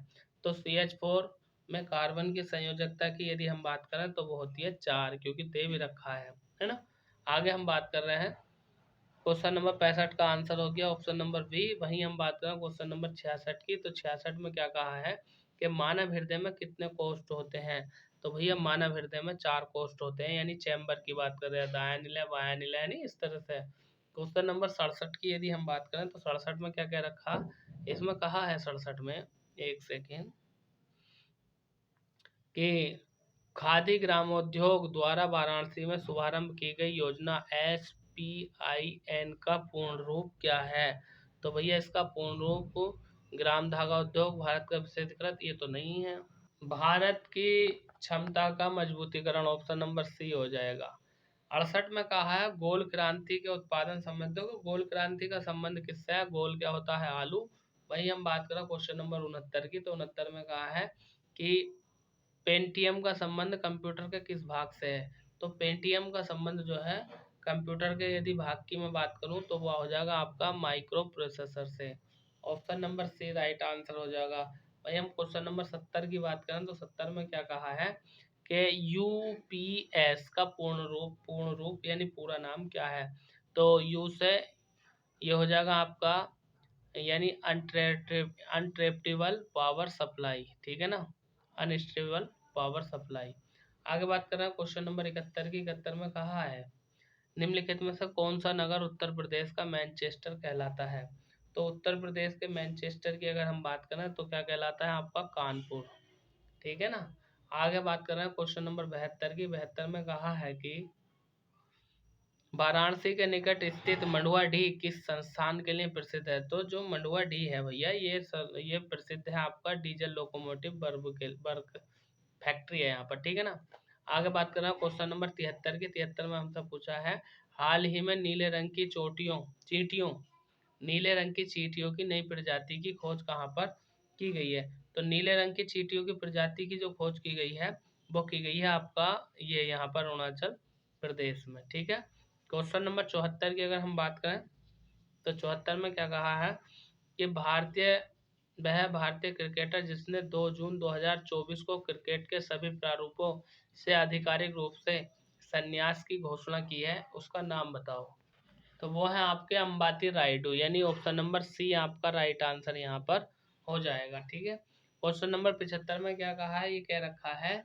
तो CH4 में कार्बन की संयोजकता की यदि हम बात करें तो वो होती है 4, क्योंकि दे भी रखा है ना। आगे हम बात कर रहे हैं क्वेश्चन नंबर 65 का आंसर हो गया ऑप्शन नंबर बी। वहीं हम बात करें क्वेश्चन नंबर 66 की। तो 66 में क्या कहा है कि मानव हृदय में कितने कोष्ठ होते हैं? तो भैया मानव हृदय में 4 कोष्ठ होते हैं, यानी चैम्बर की बात कर रहे हैं, दायां निलय बायां निलय, यानी इस तरह से। क्वेश्चन नंबर 67 की यदि हम बात करें तो 67 में क्या कह रखा इसमें कहा है 67 में, एक सेकेंड, कि खादी ग्रामोद्योग द्वारा वाराणसी में शुभारंभ की गई योजना SPIN का पूर्ण रूप क्या है? तो भैया इसका पूर्ण रूप ग्राम धागा उद्योग भारत का विशेषकृत, ये तो नहीं है। भारत की क्षमता का मजबूतीकरण, ऑप्शन नंबर सी हो जाएगा। 68 में कहा है गोल क्रांति के उत्पादन संबंध। देखो गोल क्रांति का संबंध किससे है? गोल क्या होता है? आलू। वही हम बात करें क्वेश्चन नंबर 69 की, तो 69 में कहा है कि पेंटियम का संबंध कंप्यूटर के किस भाग से है? तो पेंटियम का संबंध जो है कंप्यूटर के यदि भाग की मैं बात करूं तो वो हो जाएगा आपका माइक्रो प्रोसेसर से। Option number C right answer हो जाएगा। भाई हम क्वेश्चन नंबर 70 की बात करें तो 70 में क्या कहा है कि UPS का पूर्ण रूप यानी पूरा नाम क्या है? तो यू से ये हो जाएगा आपका यानी अनट्रेप्टेबल पावर सप्लाई, ठीक है ना, अनस्टेबल पावर सप्लाई। आगे बात कर रहे हैं क्वेश्चन नंबर 71 की। 71 में कहा है निम्नलिखित में से कौन सा नगर उत्तर प्रदेश का मैनचेस्टर कहलाता है? तो उत्तर प्रदेश के मैनचेस्टर की अगर हम बात करें तो क्या कहलाता है आपका? कानपुर, ठीक है ना। आगे बात कर रहे हैं क्वेश्चन नंबर 72 की। 72 में कहा है कि वाराणसी के निकट स्थित मंडुआडीह किस संस्थान के लिए प्रसिद्ध है? तो जो मंडुआडीह है भैया ये प्रसिद्ध है आपका डीजल लोकोमोटिव वर्क फैक्ट्री है यहाँ पर, ठीक है ना। आगे बात कर रहे हैं क्वेश्चन नंबर 73 की। 73 में हमसे पूछा है हाल ही में नीले रंग की नीले रंग की चींटियों की नई प्रजाति की खोज कहाँ पर की गई है? तो नीले रंग की चींटियों की प्रजाति की जो खोज की गई है वो की गई है आपका ये यहाँ पर अरुणाचल प्रदेश में, ठीक है। क्वेश्चन नंबर 74 की अगर हम बात करें तो 74 में क्या कहा है कि वह भारतीय क्रिकेटर जिसने 2 जून 2024 को क्रिकेट के सभी प्रारूपों से आधिकारिक रूप से संन्यास की घोषणा की है, उसका नाम बताओ। तो वो है आपके अंबाती रायडू, यानी ऑप्शन नंबर सी आपका राइट आंसर यहाँ पर हो जाएगा, ठीक है। क्वेश्चन नंबर 75 में क्या कहा है? ये कह रखा है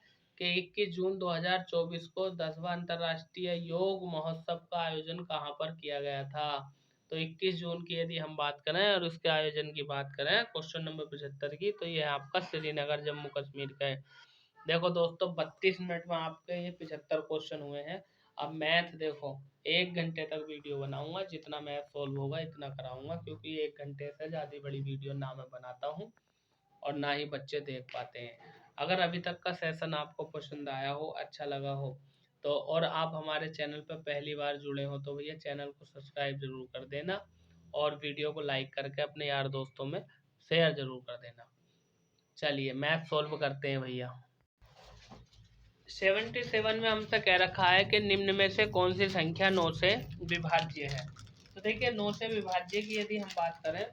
कि 21 जून 2024 को 10वां अंतर्राष्ट्रीय योग महोत्सव का आयोजन कहाँ पर किया गया था? तो 21 जून की यदि हम बात करें और उसके आयोजन की बात करें क्वेश्चन नंबर 75 की, तो ये आपका श्रीनगर जम्मू कश्मीर का है। देखो दोस्तों 32 मिनट में आपके ये 75 क्वेश्चन हुए हैं। अब मैथ देखो 1 घंटे तक वीडियो बनाऊंगा, जितना मैथ सोल्व होगा इतना कराऊंगा, क्योंकि 1 घंटे से ज़्यादा बड़ी वीडियो ना मैं बनाता हूँ और ना ही बच्चे देख पाते हैं। अगर अभी तक का सेशन आपको पसंद आया हो, अच्छा लगा हो तो, और आप हमारे चैनल पर पहली बार जुड़े हो तो भैया चैनल को सब्सक्राइब जरूर कर देना और वीडियो को लाइक करके अपने यार दोस्तों में शेयर जरूर कर देना। चलिए मैथ सोल्व करते हैं भैया। 77 में हमसे कह रखा है कि निम्न में से कौन सी संख्या 9 से विभाज्य है? तो देखिए 9 से विभाज्य की यदि हम बात करें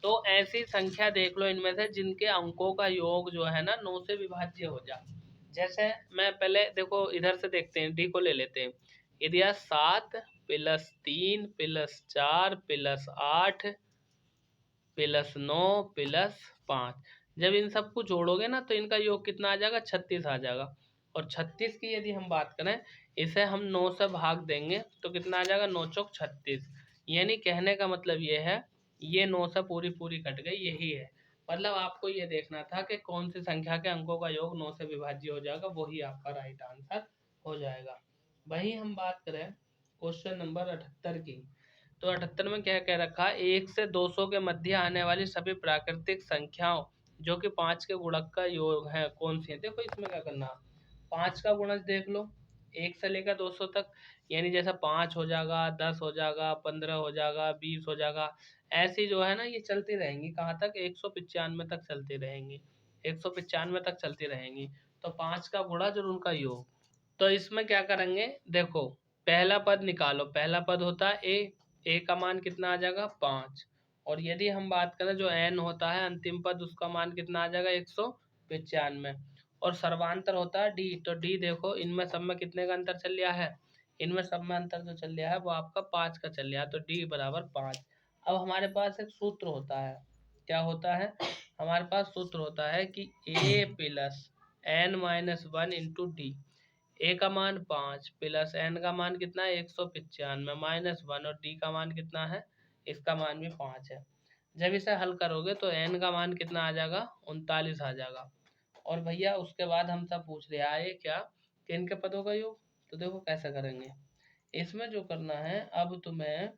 तो ऐसी संख्या देख लो इनमें से जिनके अंकों का योग जो है ना 9 से विभाज्य हो जाए। जैसे मैं पहले देखो इधर से देखते हैं, डी को ले लेते हैं। यदि 7 plus 3 plus 4 plus 8 plus 9 plus 5, जब इन सबको जोड़ोगे ना तो इनका योग कितना आ जाएगा? 36 आ जाएगा। और 36 की यदि हम बात करें इसे हम 9 से भाग देंगे तो कितना आ जाएगा? 9 चौक 36। यानी कहने का मतलब ये है ये 9 से पूरी पूरी कट गई, यही है मतलब। आपको ये देखना था कि कौन सी संख्या के अंकों का योग 9 से विभाज्य हो जाएगा, वही आपका राइट आंसर हो जाएगा। वही हम बात करें क्वेश्चन नंबर 78 की, तो 78 में क्या कह रखा है? 1 से 200 के मध्य आने वाली सभी प्राकृतिक संख्याओं जो कि 5 के गुणक का योग है कौन सी है? देखो इसमें क्या करना, 5 का गुणज देख लो 1 से लेकर 200 तक, यानी जैसा 5 हो जाएगा, 10 हो जाएगा, 15 हो जाएगा, 20 हो जाएगा, ऐसी जो है ना ये चलती रहेंगी कहाँ तक? 195 तक चलती रहेंगी, 195 तक चलती रहेंगी। तो 5 का गुणज और उनका योग। तो इसमें क्या करेंगे देखो, पहला पद निकालो, पहला पद होता है ए का मान कितना आ जाएगा? 5। और यदि हम बात करें जो एन होता है अंतिम पद उसका मान कितना आ जाएगा? 195। और सर्वांतर होता है डी, तो डी देखो इनमें सब में कितने का अंतर चल रहा है? इनमें सब में अंतर जो चल रहा है वो आपका 5 का चल रहा है, तो डी बराबर 5। अब हमारे पास एक सूत्र होता है, क्या होता है? हमारे पास सूत्र होता है कि a plus n minus 1 into d. A का मान 5 प्लस एन का मान कितना है? 195 माइनस 1, और डी का मान कितना है? इसका मान भी 5 है। जब इसे हल करोगे तो n का मान कितना आ जाएगा, 39 आ जाएगा। और भैया उसके बाद हमसे पूछ लिया है क्या कि इनके पदों का योग। तो देखो कैसे करेंगे, इसमें जो करना है अब तुम्हें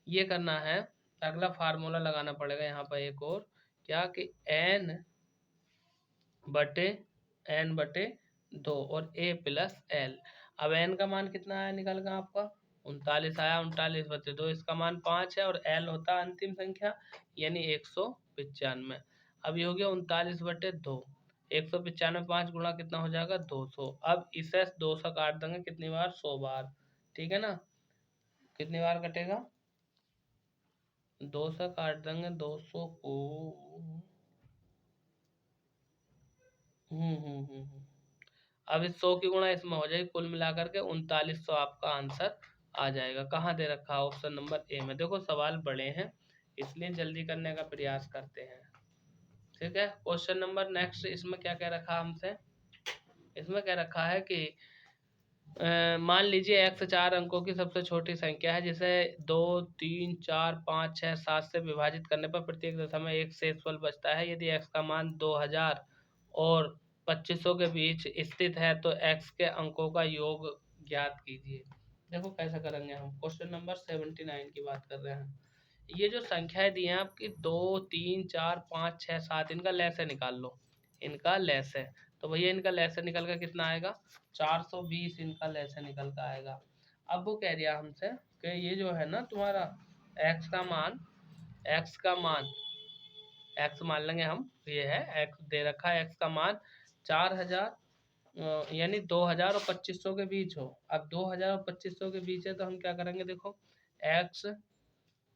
ये करना है, अगला फार्मूला लगाना पड़ेगा यहाँ पर एक और, क्या कि n बटे 2 और a प्लस l। अब n का मान कितना आया निकल गया आपका, 39 आया। 39 बटे 2, इसका मान 5 है और l होता है अंतिम संख्या यानी 195। अब ये हो गया 39 बटे 2, 195 5 गुणा कितना हो जाएगा 200। अब इसे 200 काट देंगे कितनी बार, 100 बार, ठीक है ना। कितनी बार कटेगा, 200 काट देंगे 200 को, अब इस 100 की गुणा इसमें हो जाएगी, कुल मिलाकर के 3900 आपका आंसर आ जाएगा। कहाँ दे रखा है, ऑप्शन नंबर ए में। देखो सवाल बड़े हैं इसलिए जल्दी करने का प्रयास करते हैं, ठीक है। क्वेश्चन नंबर नेक्स्ट, इसमें क्या कह रखा है हमसे, इसमें कह रखा है कि मान लीजिए x 4 अंकों की सबसे छोटी संख्या है जिसे 2 3 4 5 6 7 से विभाजित करने पर प्रत्येक दशा में एक शेषफल बचता है। यदि x का मान 2000 और 2500 के बीच स्थित है तो x के अंकों का योग ज्ञात कीजिए। देखो कैसे करेंगे हम, क्वेश्चन नंबर 79 की बात कर रहे हैं। ये जो संख्याएं दी हैं आपकी 2 3 4 5 6 7, इनका लैसे निकाल लो, इनका लैसे। तो भैया इनका लैसे निकल कर कितना आएगा, 420 इनका लैसे निकल कर आएगा। अब वो कह दिया हमसे कि ये जो है ना तुम्हारा x का मान, x का मान, x मान लेंगे हम, ये है x दे रखा है, x का मान 4000 यानी 2000 और 2500 के बीच हो। अब 2000 और 2500 के बीच है तो हम क्या करेंगे, देखो x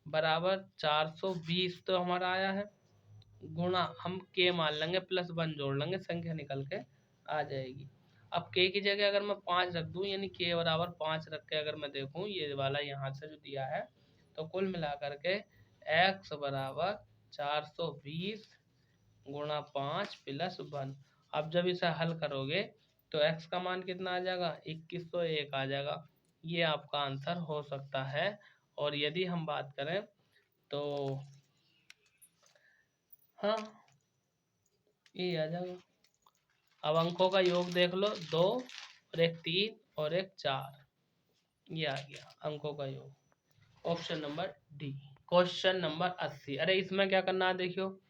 बराबर 420 तो हमारा आया है, गुणा हम k मान लेंगे प्लस 1 जोड़ लेंगे, संख्या निकल के आ जाएगी। अब k की जगह अगर मैं 5 रख दूं यानी k बराबर 5 रख के अगर मैं देखूं ये वाला यहाँ से जो दिया है, तो कुल मिलाकर के x बराबर 420 गुणा 5 प्लस 1। अब जब इसे हल करोगे तो x का मान कितना आ जाएगा, 2101 आ जाएगा। ये आपका आंसर हो सकता है। और यदि हम बात करें तो हाँ ये आ जाएगा। अब अंकों का योग देख लो, 2 और एक 3 और एक 4, ये आ गया अंकों का योग, option number D. Question number 80, अरे इसमें क्या करना है देखियो,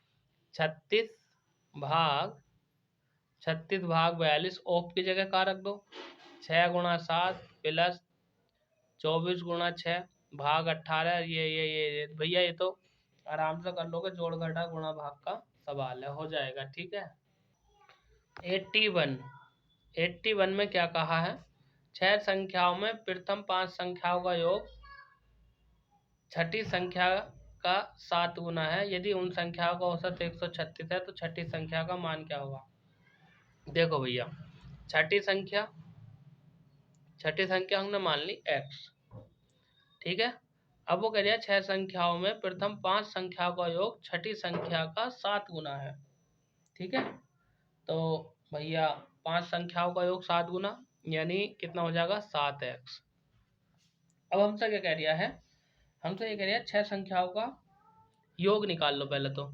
36 भाग 42 ऑफ की जगह का रख दो, 6 गुणा 7 प्लस 24 गुणा 6 भाग 18। ये भैया ये तो आराम से कर लोगे, जोड़ घटा गुणा भाग का सवाल है, हो जाएगा, ठीक है। 81 में क्या कहा है, 6 संख्याओं में प्रथम 5 संख्याओं का योग छठी संख्या का 7 गुना है। यदि उन संख्याओं का औसत 136 है तो छठी संख्या का मान क्या होगा। देखो भैया छठी संख्या हमने मान ली x, ठीक है। अब वो कह रहा है 6 संख्याओं में प्रथम 5 संख्याओं का योग छठी संख्या का 7 गुना है, ठीक है। तो भैया 5 संख्याओं का योग 7 गुना यानी कितना हो जाएगा 7x। अब हमसे क्या कह दिया है, हमसे ये कह रहा है 6 संख्याओं का योग निकाल लो पहले तो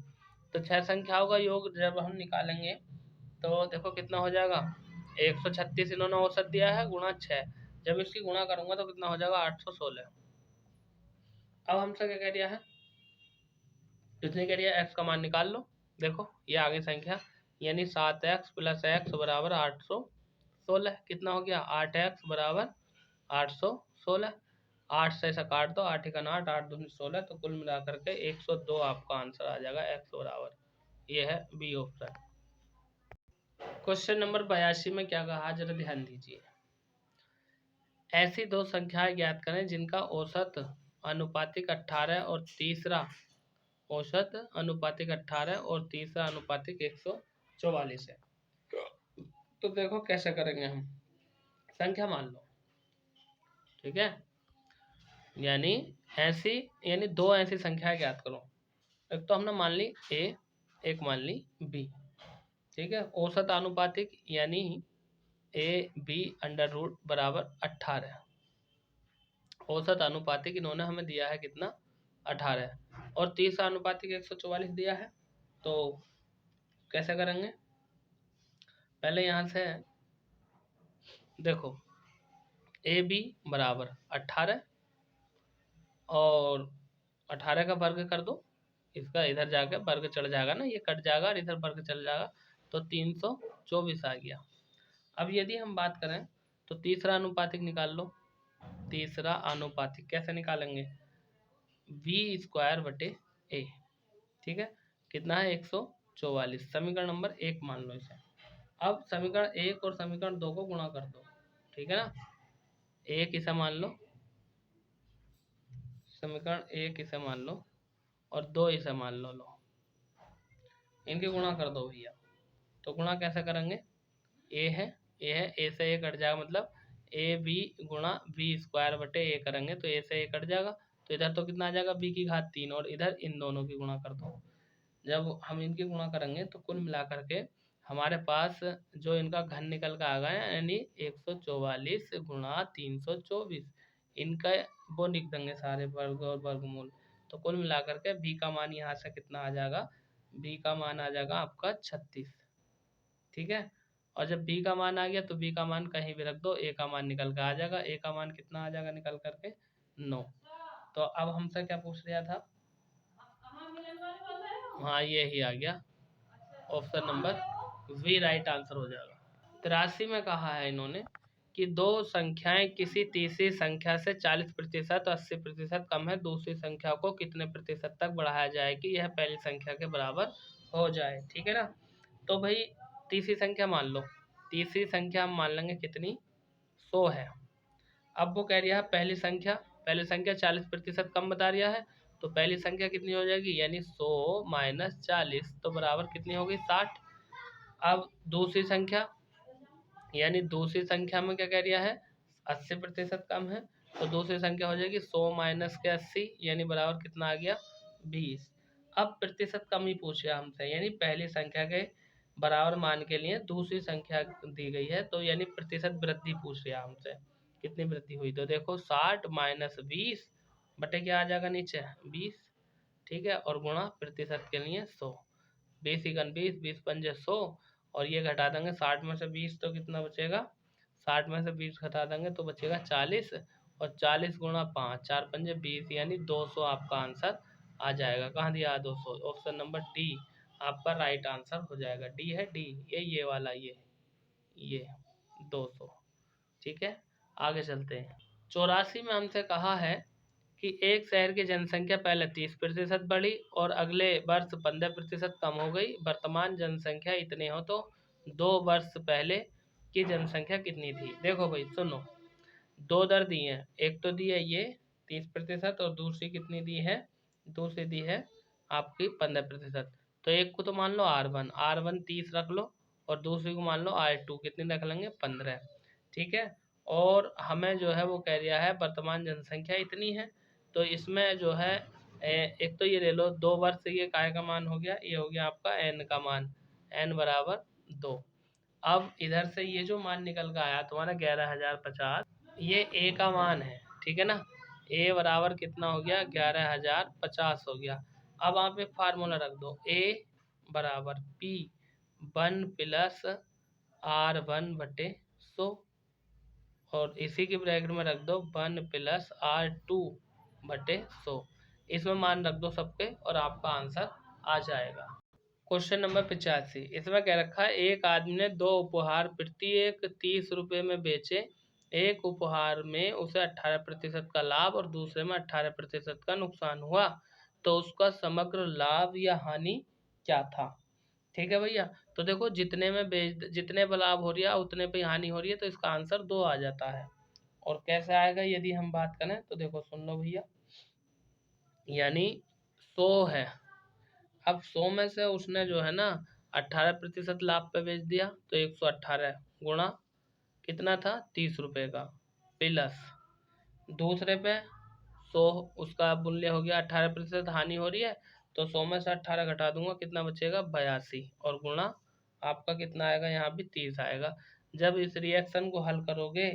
6 संख्याओं का योग जब हम निकालेंगे तो देखो कितना हो जाएगा, 136 इन्होंने औसत दिया है गुणा 6, जब इसकी गुणा करूंगा तो कितना हो जाएगा 816। अब हमसे क्या कह दिया है, इसने कह दिया x का मान निकाल लो। देखो ये आगे संख्या यानी 7x प्लस x बराबर 816, कितना हो गया 8x बराबर 816। 8 से ऐसा काट दो, 8 का 8, 8 दूनी 16, तो कुल मिलाकर के 102 आपका आंसर आ जाएगा x बराबर, ये है बी ऑप्शन। क्वेश्चन नंबर 82 में क्या कहा, जरा ध्यान दीजिए। ऐसी दो संख्याएं ज्ञात करें जिनका औसत अनुपातिक 18 और तीसरा औसत अनुपातिक 18 और तीसरा अनुपातिक 144 है। तो देखो कैसे करेंगे हम, संख्या मान लो, ठीक है। यानी दो ऐसी संख्याएं ज्ञात करो, एक तो हमने मान ली a, एक मान ली b, ठीक है। औसत अनुपातिक यानी a b अंडर रूट बराबर 18, औसत अनुपातिक इन्होंने हमें दिया है कितना 18 और तीसरा अनुपातिक 144 दिया है। तो कैसे करेंगे, पहले यहाँ से देखो ए बी बराबर 18 और 18 का वर्ग कर दो, इसका इधर जाकर वर्ग चढ़ जाएगा ना, ये कट जाएगा और इधर वर्ग चल जाएगा, तो 324 आ गया। अब यदि हम बात करें तो तीसरा अनुपातिक निकाल लो। तीसरा अनुपातिक कैसे निकालेंगे, v² बटे a, ठीक है, कितना है 144, समीकरण नंबर 1 मान लो इसे। अब समीकरण 1 और समीकरण 2 को गुणा कर दो, ठीक है ना, 1 इसे मान लो, समीकरण 1 इसे मान लो और 2 इसे मान लो, इनकी गुणा कर दो भैया। तो गुणा कैसे करेंगे, ए है ए से ए कट जाएगा, मतलब ए बी गुणा v² बटे ए करेंगे तो ए से ए कट जाएगा, तो इधर तो कितना आ जाएगा b की घात 3 और इधर इन दोनों की गुणा कर दो। जब हम इनकी गुणा करेंगे तो कुल मिलाकर के हमारे पास जो इनका घन निकल कर आ गया, यानी 144 गुणा 324, इनका वो लिख देंगे सारे वर्ग और वर्गमूल। तो कुल मिलाकर के b का मान यहाँ से कितना आ जाएगा, b का मान आ जाएगा आपका 36, ठीक है। और जब b का मान आ गया तो b का मान कहीं भी रख दो, a का मान निकल कर आ जाएगा, a का मान कितना आ जाएगा निकल करके 9। तो अब हमसे क्या पूछ रहा था, हाँ ये ही आ गया, option number B right answer हो जाएगा। 83 में कहा है इन्होंने कि दो संख्याएं किसी तीसरी संख्या से 40% और 80% कम है, दूसरी संख्या को कितने प्रतिशत तक बढ़ाया जाए कि यह पहली संख्या के बराबर हो जाए, ठीक है ना। तो भाई तीसरी संख्या मान लो, तीसरी संख्या हम मान लेंगे कितनी, 100 है। अब वो कह रहा है पहली संख्या 40% कम बता रहा है, तो पहली संख्या कितनी हो जाएगी, यानी 100 माइनस 40 तो बराबर कितनी होगी 60। अब दूसरी संख्या, यानी दूसरी संख्या में क्या कह रहा है 80% कम है, तो दूसरी संख्या हो जाएगी 100 माइनस के 80, यानी बराबर कितना आ गया 20। अब प्रतिशत कम ही पूछ रहा हमसे, यानी पहली संख्या के बराबर मान के लिए दूसरी संख्या दी गई है, तो यानी प्रतिशत वृद्धि पूछ रहा हमसे, कितनी वृद्धि हुई। तो देखो 60 माइनस 20 बटे क्या आ जाएगा नीचे 20, ठीक है, और गुणा प्रतिशत के लिए 100, 20 इकन 20, 20 पंजे 100, और ये घटा देंगे 60 में से 20 तो कितना बचेगा, 60 में से 20 घटा देंगे तो बचेगा 40, और 40 गुणा 5, 4 पंजे 20, यानी 200 आपका आंसर आ जाएगा। कहाँ दिया 200, ऑप्शन नंबर डी आपका राइट आंसर हो जाएगा। डी है डी, ये वाला ये 200, ठीक है। आगे चलते हैं। 84 में हमसे कहा है कि एक शहर की जनसंख्या पहले 30% बढ़ी और अगले वर्ष 15% कम हो गई, वर्तमान जनसंख्या इतनी हो तो 2 वर्ष पहले की जनसंख्या कितनी थी। देखो भाई सुनो, दो दर दी है, एक तो दी है ये 30% और दूसरी कितनी दी है, दूसरी दी है आपकी 15%। तो एक को तो मान लो R1 30 रख लो, और दूसरी को मान लो R2 कितनी रख लेंगे 15, ठीक है। और हमें जो है वो कह रहा है वर्तमान जनसंख्या इतनी है, तो इसमें जो है एक तो ये ले लो 2 वर्ष, ये काय का मान हो गया, ये हो गया आपका n का मान, n बराबर 2। अब इधर से ये जो मान निकल कर आया तुम्हारा 11,050, ये ए का मान है, ठीक है ना, ए बराबर कितना हो गया 11,050 हो गया। अब आप एक फार्मूला रख दो, ए बराबर पी 1 प्लस R1 बटे 100, और इसी की ब्रैकेट में रख दो 1 प्लस R2 बटे 100, इसमें मान रख दो सबके और आपका आंसर आ जाएगा। क्वेश्चन नंबर 85, इसमें क्या रखा है, एक आदमी ने 2 उपहार प्रत्येक 30 रुपये में बेचे, एक उपहार में उसे 18% का लाभ और दूसरे में 18% का नुकसान हुआ, तो उसका समग्र लाभ या हानि क्या था, ठीक है भैया। तो देखो जितने पे लाभ हो रही है उतने पे हानि हो रही है, तो इसका आंसर 2 आ जाता है। और कैसे आएगा यदि हम बात करें तो देखो सुन लो भैया, यानी 100 है, अब 100 में से उसने जो है ना 18% लाभ पे बेच दिया, तो 118 गुणा कितना था 30 रुपये का, प्लस दूसरे पे 100 उसका मूल्य हो गया, 18% हानि हो रही है, तो 100 में से 18 घटा दूंगा कितना बचेगा 82, और गुणा आपका कितना आएगा यहाँ भी 30 आएगा। जब इस रिएक्शन को हल करोगे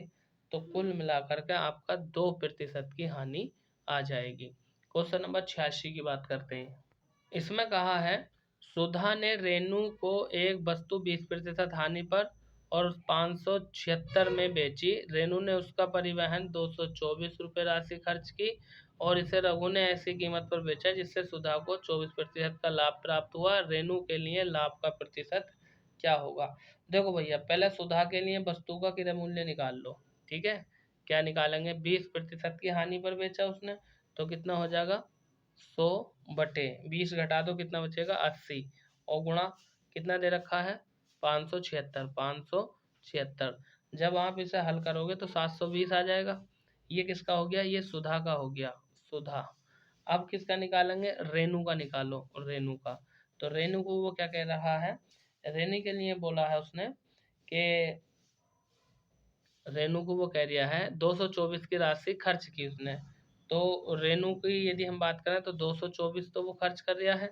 तो कुल मिलाकर के आपका 2% की हानि आ जाएगी। क्वेश्चन नंबर 86 की बात करते हैं। इसमें कहा है सुधा ने रेनू को एक वस्तु 20% हानि पर और 576 में बेची। रेनू ने उसका परिवहन 224 राशि खर्च की और इसे रघु ने ऐसी कीमत पर बेचा जिससे सुधा को 24% का लाभ प्राप्त हुआ। रेनू के लिए लाभ का प्रतिशत क्या होगा? देखो भैया, पहले सुधा के लिए वस्तु का क्रय मूल्य निकाल लो। ठीक है, क्या निकालेंगे? 20% की हानि पर बेचा उसने, तो कितना हो जाएगा? 100/20 घटा दो, कितना बचेगा? 80, और गुणा कितना दे रखा है? 576। जब आप इसे हल करोगे तो 720 आ जाएगा। ये किसका हो गया? ये सुधा का हो गया, सुधा। अब किसका निकालेंगे? रेनू का निकालो, रेनू का। तो रेनू को वो क्या कह रहा है? रेनू के लिए बोला है उसने कि रेनू को वो कह दिया है 224 की राशि खर्च की उसने। तो रेनू की यदि हम बात करें तो 224 तो वो खर्च कर दिया है,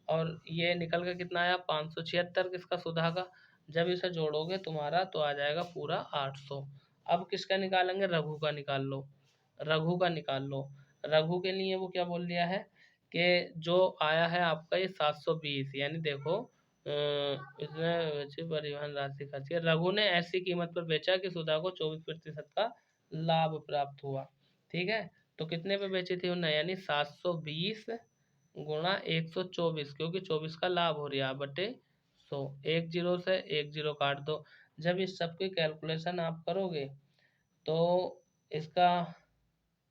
और ये निकल कर कितना आया? 576 किसका? सुधा का। जब इसे जोड़ोगे तुम्हारा तो आ जाएगा पूरा 800। अब किसका निकालेंगे? रघु का निकाल लो, रघु का निकाल लो। रघु के लिए वो क्या बोल दिया है कि जो आया है आपका ये 720, यानी देखो इसमें बेची परिवहन राशि खर्च की। रघु ने ऐसी कीमत पर बेचा कि सुधा को 24% का लाभ प्राप्त हुआ। ठीक है, तो कितने पे बेची थी उन्हें? यानी 720 गुणा 124, क्योंकि 24 का लाभ हो रहा है, बटे 100। एक जीरो से एक जीरो काट दो। जब इस सब की कैलकुलेशन आप करोगे तो इसका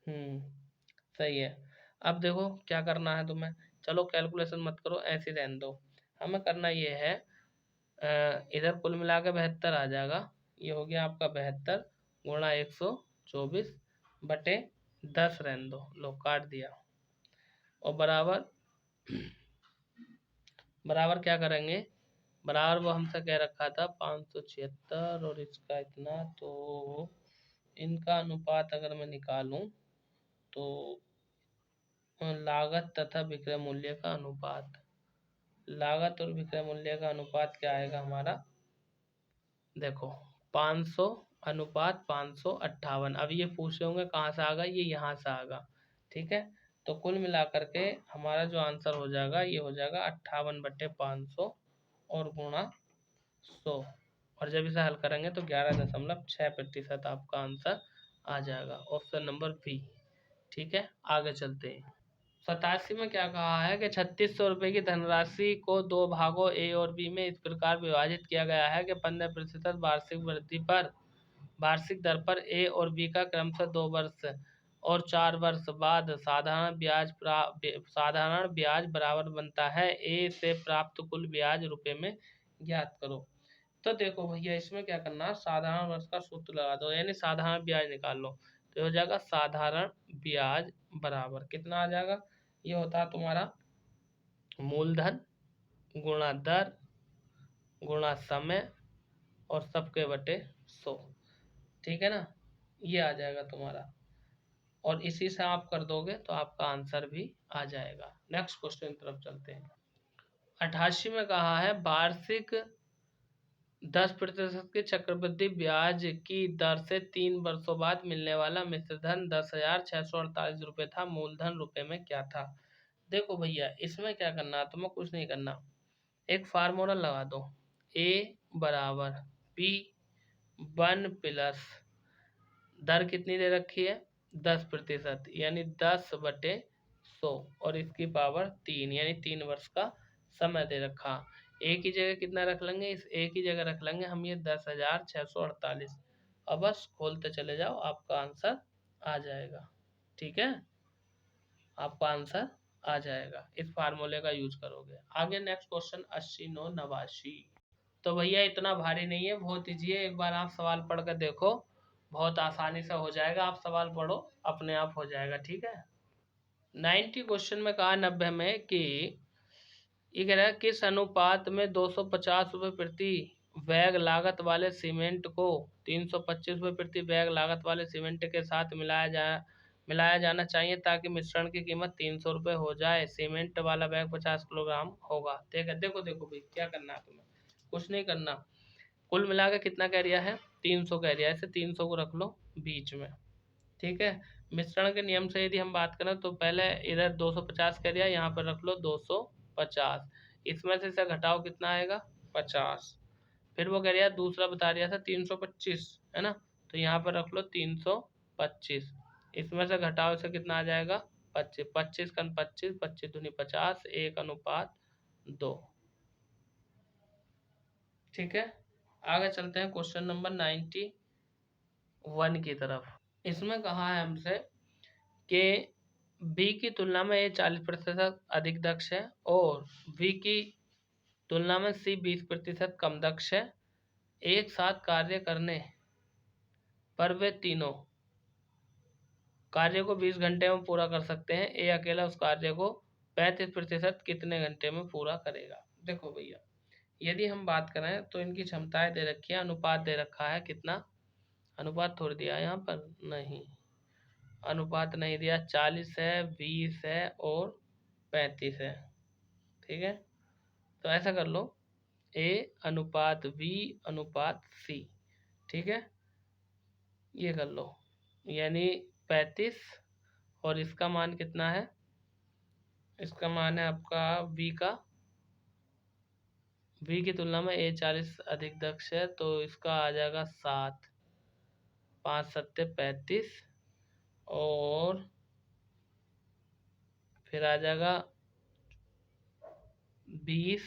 सही है। अब देखो क्या करना है तुम्हें। चलो कैलकुलेशन मत करो, ऐसे रहने दो। हमें करना ये है, इधर कुल मिला के 72 आ जाएगा। ये हो गया आपका 72 गुणा 124/10 रहने दो। लो, काट दिया। और बराबर बराबर क्या करेंगे? बराबर वो हमसे कह रखा था 576 और इसका इतना, तो इनका अनुपात अगर मैं निकालूं तो लागत तथा विक्रय मूल्य का अनुपात, लागत और विक्रय मूल्य का अनुपात क्या आएगा हमारा? देखो 500 अनुपात 558। अब ये पूछे होंगे कहाँ से आगा? ये यहाँ से आगा। ठीक है, तो कुल मिलाकर के हमारा जो आंसर हो जाएगा ये हो जाएगा 58/500 और गुणा 100। और जब इसे हल करेंगे तो 11.6% आपका आंसर आ जाएगा, ऑप्शन नंबर बी। ठीक है, आगे चलते हैं। 87 में क्या कहा है कि 3600 रुपये की धनराशि को दो भागों ए और बी में इस प्रकार विभाजित किया गया है कि 15% वार्षिक वृद्धि पर वार्षिक दर पर ए और बी का क्रमशः 2 वर्ष और 4 वर्ष बाद साधारण ब्याज बराबर बनता है। ए से प्राप्त कुल ब्याज रुपए में ज्ञात करो। तो देखो भैया, इसमें क्या करना है? साधारण वर्ष का सूत्र लगा दो, यानी साधारण ब्याज निकाल लो। तो हो जाएगा साधारण ब्याज बराबर कितना आ जाएगा? ये होता है तुम्हारा मूलधन गुणा दर गुणा समय और सबके बटे 100। ठीक है ना, ये आ जाएगा तुम्हारा, और इसी से आप कर दोगे तो आपका आंसर भी आ जाएगा। नेक्स्ट क्वेश्चन की तरफ चलते हैं। 88 में कहा है वार्षिक 10% के चक्रवृद्धि ब्याज की दर से 3 वर्षों बाद मिलने वाला मिश्रधन 10,648 रुपये था। मूलधन रुपए में क्या था? देखो भैया, इसमें क्या करना है तुम्हें? कुछ नहीं करना, एक फार्मूला लगा दो। ए बराबर पी 1 प्लस दर कितनी दे रखी है? 10%, यानी 10/100 और इसकी पावर 3, यानी 3 वर्ष का समय दे रखा। ए की जगह कितना रख लेंगे? इस ए की जगह रख लेंगे हम ये 10,648। अब बस खोलते चले जाओ, आपका आंसर आ जाएगा। ठीक है, आपका आंसर आ जाएगा, इस फार्मूले का यूज करोगे। आगे नेक्स्ट क्वेश्चन 80, 9, 89। तो भैया इतना भारी नहीं है, बहुत ईजी है। एक बार आप सवाल पढ़ कर देखो, बहुत आसानी से हो जाएगा। आप सवाल पढ़ो, अपने आप हो जाएगा। ठीक है, 90 क्वेश्चन में कहा 90 में कि ये कह रहा है किस अनुपात में 250 रुपये प्रति बैग लागत वाले सीमेंट को 325 रुपये प्रति बैग लागत वाले सीमेंट के साथ मिलाया जाना चाहिए ताकि मिश्रण की कीमत 300 रुपये हो जाए। सीमेंट वाला बैग 50 किलोग्राम होगा। ठीक है, देखो देखो भाई, क्या करना है तुम्हें? कुछ नहीं करना, कुल मिला के कितना कह रिया है? 300 कह रिया है। ऐसे 300 को रख लो बीच में। ठीक है। मिश्रण के नियम से यदि हम बात करें तो पहले इधर 250 कह दिया, यहाँ पर रख लो 250, इसमें से इसे घटाओ कितना आएगा 50। फिर वो कह रहा दूसरा बता दिया था 325 है ना, तो यहाँ पर रख लो 325, इसमें से घटाओ इसे कितना आ जाएगा 25, 25 का 25, 25 दूनी 50, 1:2। ठीक है, आगे चलते हैं क्वेश्चन नंबर 91 की तरफ। इसमें कहा है हमसे कि बी की तुलना में ए 40% अधिक दक्ष है और बी की तुलना में सी 20% कम दक्ष है। एक साथ कार्य करने पर वे तीनों कार्य को 20 घंटे में पूरा कर सकते हैं। ए अकेला उस कार्य को 35% कितने घंटे में पूरा करेगा। देखो भैया, यदि हम बात करें तो इनकी क्षमताएं दे रखी है, अनुपात दे रखा है, कितना अनुपात थोड़ी दिया यहाँ पर, नहीं अनुपात नहीं दिया, 40 है, 20 है और 35 है। ठीक है, तो ऐसा कर लो ए अनुपात बी अनुपात सी। ठीक है, ये कर लो, यानी 35 और इसका मान कितना है, इसका मान है आपका बी की तुलना में ए 40 अधिक दक्ष है, तो इसका आ जाएगा 7, 5 7 35 और फिर आ जाएगा 20,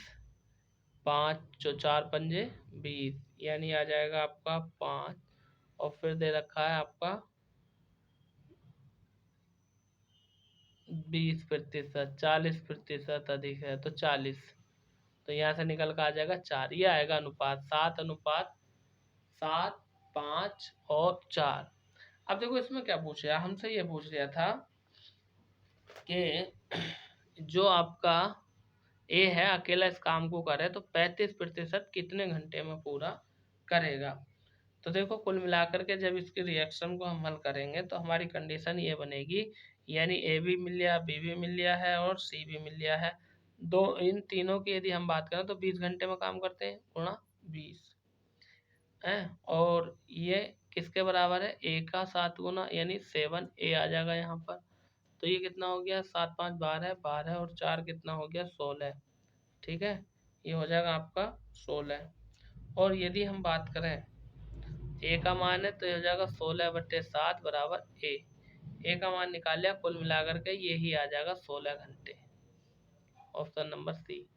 5 4 पंजे 20, यानी आ जाएगा आपका 5 और फिर दे रखा है आपका 20%, 40% अधिक है तो 40, तो यहाँ से निकल कर आ जाएगा 4, ये आएगा अनुपात 7 अनुपात 7, 5 और 4। अब देखो इसमें क्या पूछ रहा, हमसे ये पूछ रहा था कि जो आपका ए है अकेला इस काम को करे तो 35% कितने घंटे में पूरा करेगा। तो देखो कुल मिलाकर के जब इसके रिएक्शन को हम हल करेंगे तो हमारी कंडीशन ये बनेगी, यानी ए भी मिल गया, बी भी मिल गया है और सी भी मिल गया है। इन तीनों की यदि हम बात करें तो 20 घंटे में काम करते हैं, गुणा 20 है, और ये किसके बराबर है, ए का 7 गुना यानी 7 ए आ जाएगा यहाँ पर। तो ये कितना हो गया, 7 5 12, 12 और 4 कितना हो गया 16। ठीक है, ये हो जाएगा आपका 16। और यदि हम बात करें ए का मान है तो ये हो जाएगा 16/7 बराबर ए का मान निकाल लिया, कुल मिलाकर के यही आ जाएगा 16 घंटे, ऑप्शन नंबर सी।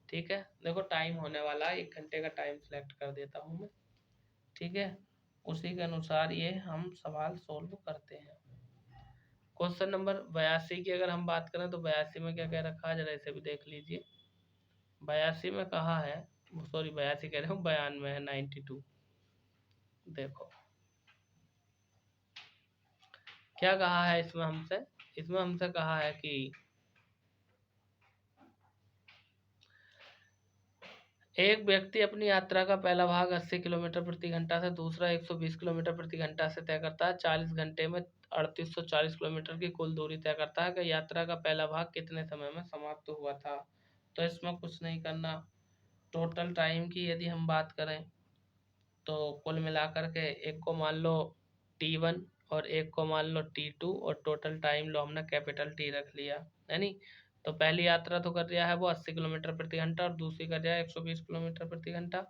ठीक है, देखो टाइम होने वाला है, 1 घंटे का टाइम सेलेक्ट कर देता हूँ मैं। ठीक है, उसी के अनुसार ये हम सवाल सोल्व करते हैं। क्वेश्चन नंबर 82 की अगर हम बात करें तो 82 में क्या क्या रखा है जरा इसे भी देख लीजिए। 82 में कहा है, सॉरी 82 कह रहे हूँ, 92 है, 92। देखो क्या कहा है इसमें हमसे कहा है कि एक व्यक्ति अपनी यात्रा का पहला भाग 80 किलोमीटर प्रति घंटा से दूसरा 120 किलोमीटर प्रति घंटा से तय करता है। 40 घंटे में 3840 किलोमीटर की कुल दूरी तय करता है कि यात्रा का पहला भाग कितने समय में समाप्त हुआ था। तो इसमें कुछ नहीं करना, टोटल टाइम की यदि हम बात करें तो कुल मिलाकर के एक को मान लो T1 और एक को मान लो T2 और टोटल टाइम लो हमने कैपिटल T रख लिया, है नहीं। तो पहली यात्रा तो कर रहा है वो 80 किलोमीटर प्रति घंटा और दूसरी कर रहा है 120 किलोमीटर प्रति घंटा।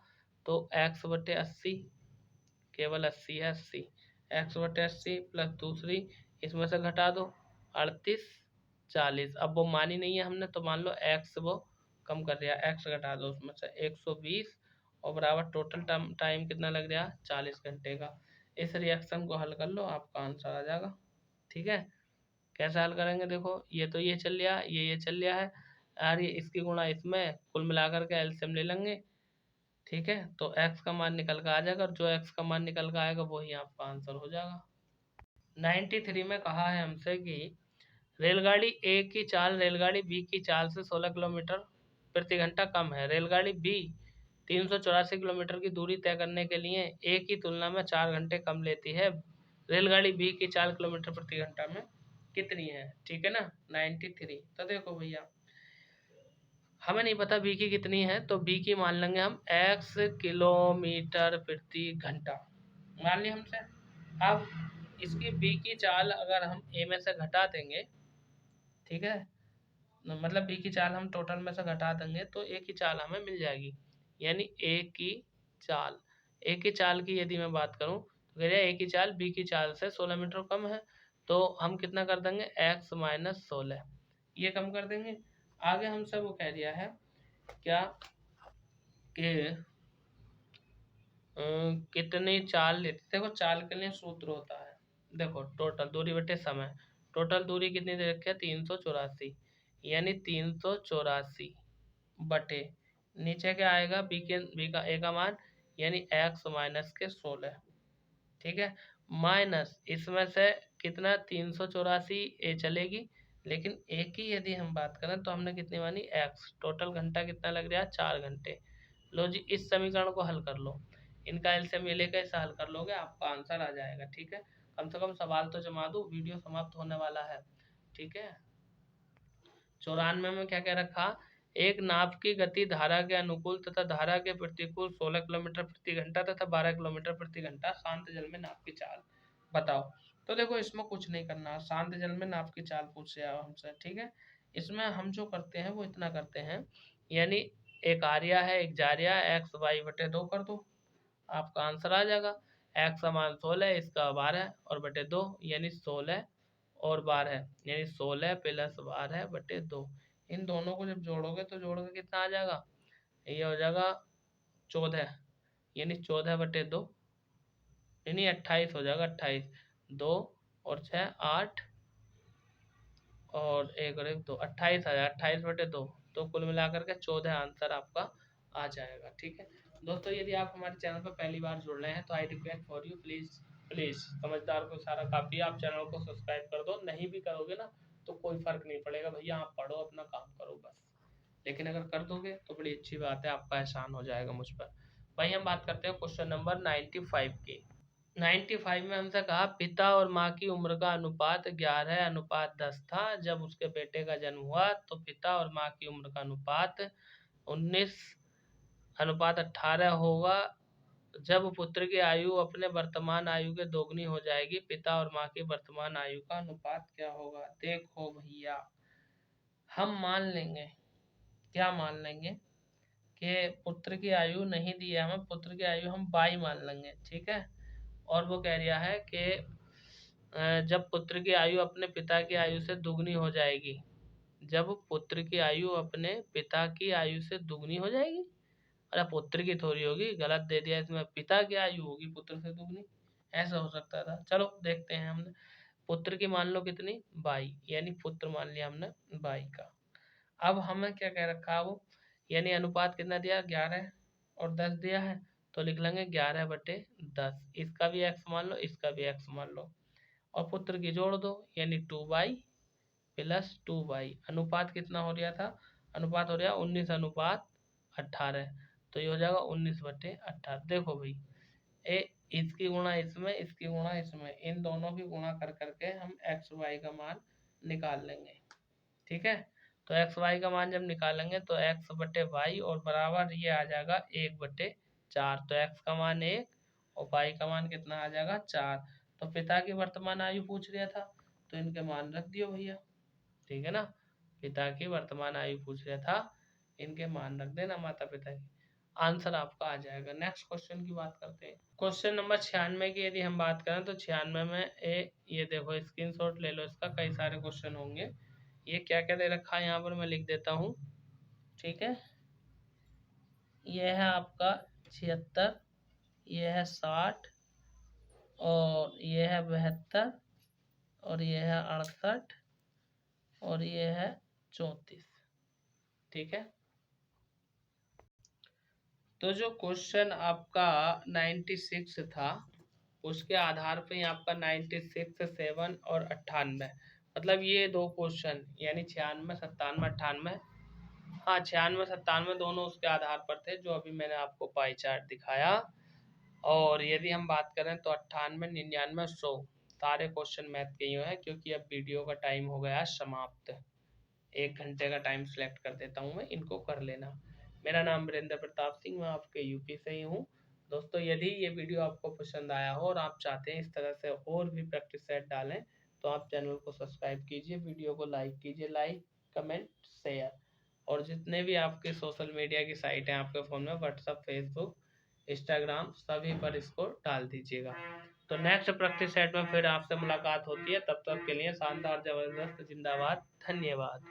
तो x/80, केवल 80 है, 80 x/80 प्लस दूसरी इसमें से घटा दो 38 40। अब वो मानी नहीं है हमने तो मान लो x वो कम कर दिया, x घटा दो उसमें से 120 और बराबर टोटल टाइम कितना लग रहा है 40 घंटे का। इस रिएक्शन को हल कर लो, आपका आंसर आ जाएगा। ठीक है, कैसे हल करेंगे, देखो ये तो ये चल लिया, ये चल लिया है यार, ये इसकी गुणा इसमें, कुल मिलाकर के एलसीएम ले लेंगे। ठीक है, तो x का मान निकल कर आ जाएगा और जो x का मान निकल कर आएगा वही आपका आंसर हो जाएगा। 93 में कहा है हमसे कि रेलगाड़ी ए की चाल रेलगाड़ी बी की चाल से 16 किलोमीटर प्रति घंटा कम है। रेलगाड़ी बी 384 किलोमीटर की दूरी तय करने के लिए ए की तुलना में 4 घंटे कम लेती है। रेलगाड़ी बी की 4 किलोमीटर प्रति घंटा में कितनी है। ठीक है ना, 93। तो देखो भैया हमें नहीं पता बी की कितनी है, तो बी की मान लेंगे हम x किलोमीटर प्रति घंटा मान लिया हमसे। अब इसकी बी की चाल अगर हम ए में से घटा देंगे, ठीक है, मतलब बी की चाल हम टोटल में से घटा देंगे तो ए की चाल हमें मिल जाएगी। यानी ए की चाल, ए की चाल की यदि मैं बात करूं तो कह रहा है ए की चाल बी की चाल से 16 मीटर कम है, तो हम कितना कर देंगे x माइनस 16, ये कम कर देंगे। आगे हमसे वो कह दिया है क्या कि कितनी चाल लेती, देखो चाल के लिए सूत्र होता है, देखो टोटल दूरी बटे समय, टोटल दूरी कितनी दे रखी है 384, यानी 384 बटे नीचे क्या आएगा बी का ए का मान, यानी x माइनस के 16, ठीक है, माइनस इसमें से कितना 384 ए चलेगी, लेकिन ए की यदि हम बात करें तो हमने कितनी मानी x, टोटल घंटा कितना लग रहा है 4 घंटे। लो जी इस समीकरण को हल कर लो, इनका एलसीएम ये लेकर इसे हल कर लोगे आपका आंसर आ जाएगा, ठीक है। कम से कम सवाल तो जमा दो, वीडियो समाप्त होने वाला है, ठीक है। 94 में क्या क्या रखा, एक नाव की गति धारा के अनुकूल तथा धारा के प्रतिकूल 16 किलोमीटर प्रति घंटा तथा 12 किलोमीटर प्रति घंटा शांत जल में नाव की चाल बताओ। तो देखो इसमें कुछ नहीं करना, शांत जल में नाव की चाल पूछ रहा है हमसे, ठीक है। इसमें हम जो करते हैं वो इतना करते हैं, यानी एक आर्या है एक जारिया, एक्स वाई बटे 2 कर दो, आपका आंसर आ जाएगा। एक्स का मान 16, इसका 12 और बटे 2, यानी 16 और 12, यानी 16 प्लस 12 बटे 2। इन दोनों को जब जोड़ोगे तो जोड़ के कितना आ जाएगा, ये हो जाएगा 14, यानी 14 बटे 2, यानी 28 हो जाएगा, 28, 2 और 6 8 और 1 और 1 2, 28 आ जाएगा, 28 बटे 2, तो कुल मिलाकर के 14 आंसर आपका आ जाएगा, ठीक है। दोस्तों यदि आप हमारे चैनल पर पहली बार जुड़ रहे हैं तो I request for you please please, समझदार को सारा काफ़ी है, आप चैनल को सब्सक्राइब कर दो, नहीं भी करोगे ना तो कोई फ़र्क नहीं पड़ेगा भैया, आप पढ़ो अपना काम करो बस, लेकिन अगर कर दोगे तो बड़ी अच्छी बात है, आपका एहसान हो जाएगा मुझ पर। वहीं हम बात करते हैं क्वेश्चन नंबर 95 की। 95 में हमसे कहा पिता और माँ की उम्र का अनुपात 11:10 था, जब उसके बेटे का जन्म हुआ तो पिता और माँ की उम्र का अनुपात 19:18 होगा, जब पुत्र की आयु अपने वर्तमान आयु के दोगुनी हो जाएगी, पिता और माँ की वर्तमान आयु का अनुपात क्या होगा। देखो भैया हम मान लेंगे, क्या मान लेंगे कि पुत्र की आयु नहीं दी है हमें, पुत्र की आयु हम 22 मान लेंगे, ठीक है। और वो कह रहा है कि जब पुत्र की आयु अपने पिता की आयु से दुगनी हो जाएगी, जब पुत्र की आयु अपने पिता की आयु से दुगनी हो जाएगी, अरे पुत्र की थोड़ी होगी, गलत दे दिया इसमें, पिता की आयु होगी पुत्र से दुगनी, ऐसा हो सकता था। चलो देखते हैं, हमने पुत्र की मान लो कितनी 22, यानी पुत्र मान लिया हमने 22 का। अब हमें क्या कह रखा है वो, यानी अनुपात कितना दिया 11 और 10 दिया है, तो लिख लेंगे 11/10, इसका भी एक्स मान लो इसका भी एक्स मान लो, और पुत्र की जोड़ दो, यानी 2/, प्लस 2/, अनुपात कितना हो रहा था, अनुपात हो रहा 19:18, तो ये हो जाएगा 19/18। देखो भाई ए इसकी गुणा इसमें, इसकी गुणा इसमें, इन दोनों की गुणा कर करके हम एक्स वाई का मान निकाल लेंगे, ठीक है। तो एक्स वाई का मान जब निकालेंगे तो एक्स बटे वाई और बराबर ये आ जाएगा 1/4, तो एक्स का मान 1 और वाई का मान कितना आ जाएगा 4। तो पिता की वर्तमान आयु पूछ रहा था तो इनके मान रख दियो भैया, ठीक है ना, पिता की वर्तमान आयु पूछ रहा था, इनके मान रख देना माता पिता की, आंसर आपका आ जाएगा। नेक्स्ट क्वेश्चन की बात करते हैं, क्वेश्चन नंबर 96 की यदि हम बात करें तो 96 में ये देखो स्क्रीनशॉट ले लो इसका, कई सारे क्वेश्चन होंगे, ये क्या क्या दे रखा है यहाँ पर मैं लिख देता हूँ, ठीक है। ये है आपका 76, ये है 60 और ये है 72 और ये है 68 और ये है 34, ठीक है। तो जो क्वेश्चन आपका 96 था उसके आधार पे आपका 96, 7 और 98, मतलब ये दो क्वेश्चन यानी 96, 97, 98, हाँ 96, 97 दोनों उसके आधार पर थे जो अभी मैंने आपको पाई चार्ट दिखाया। और यदि हम बात करें तो 98, 99, 100 सारे क्वेश्चन मैथ के ही हैं, क्योंकि अब वीडियो का टाइम हो गया समाप्त, 1 घंटे का टाइम सेलेक्ट कर देता हूँ मैं, इनको कर लेना। मेरा नाम वीरेंद्र प्रताप सिंह, मैं आपके यूपी से ही हूँ। दोस्तों यदि ये वीडियो आपको पसंद आया हो और आप चाहते हैं इस तरह से और भी प्रैक्टिस सेट डालें, तो आप चैनल को सब्सक्राइब कीजिए, वीडियो को लाइक कीजिए, लाइक कमेंट शेयर, और जितने भी आपके सोशल मीडिया की साइट हैं आपके फ़ोन में, व्हाट्सअप, फेसबुक, इंस्टाग्राम, सभी पर इसको डाल दीजिएगा। तो नेक्स्ट प्रैक्टिस सेट में फिर आपसे मुलाकात होती है, तब तक के लिए शानदार, ज़बरदस्त, जिंदाबाद, धन्यवाद।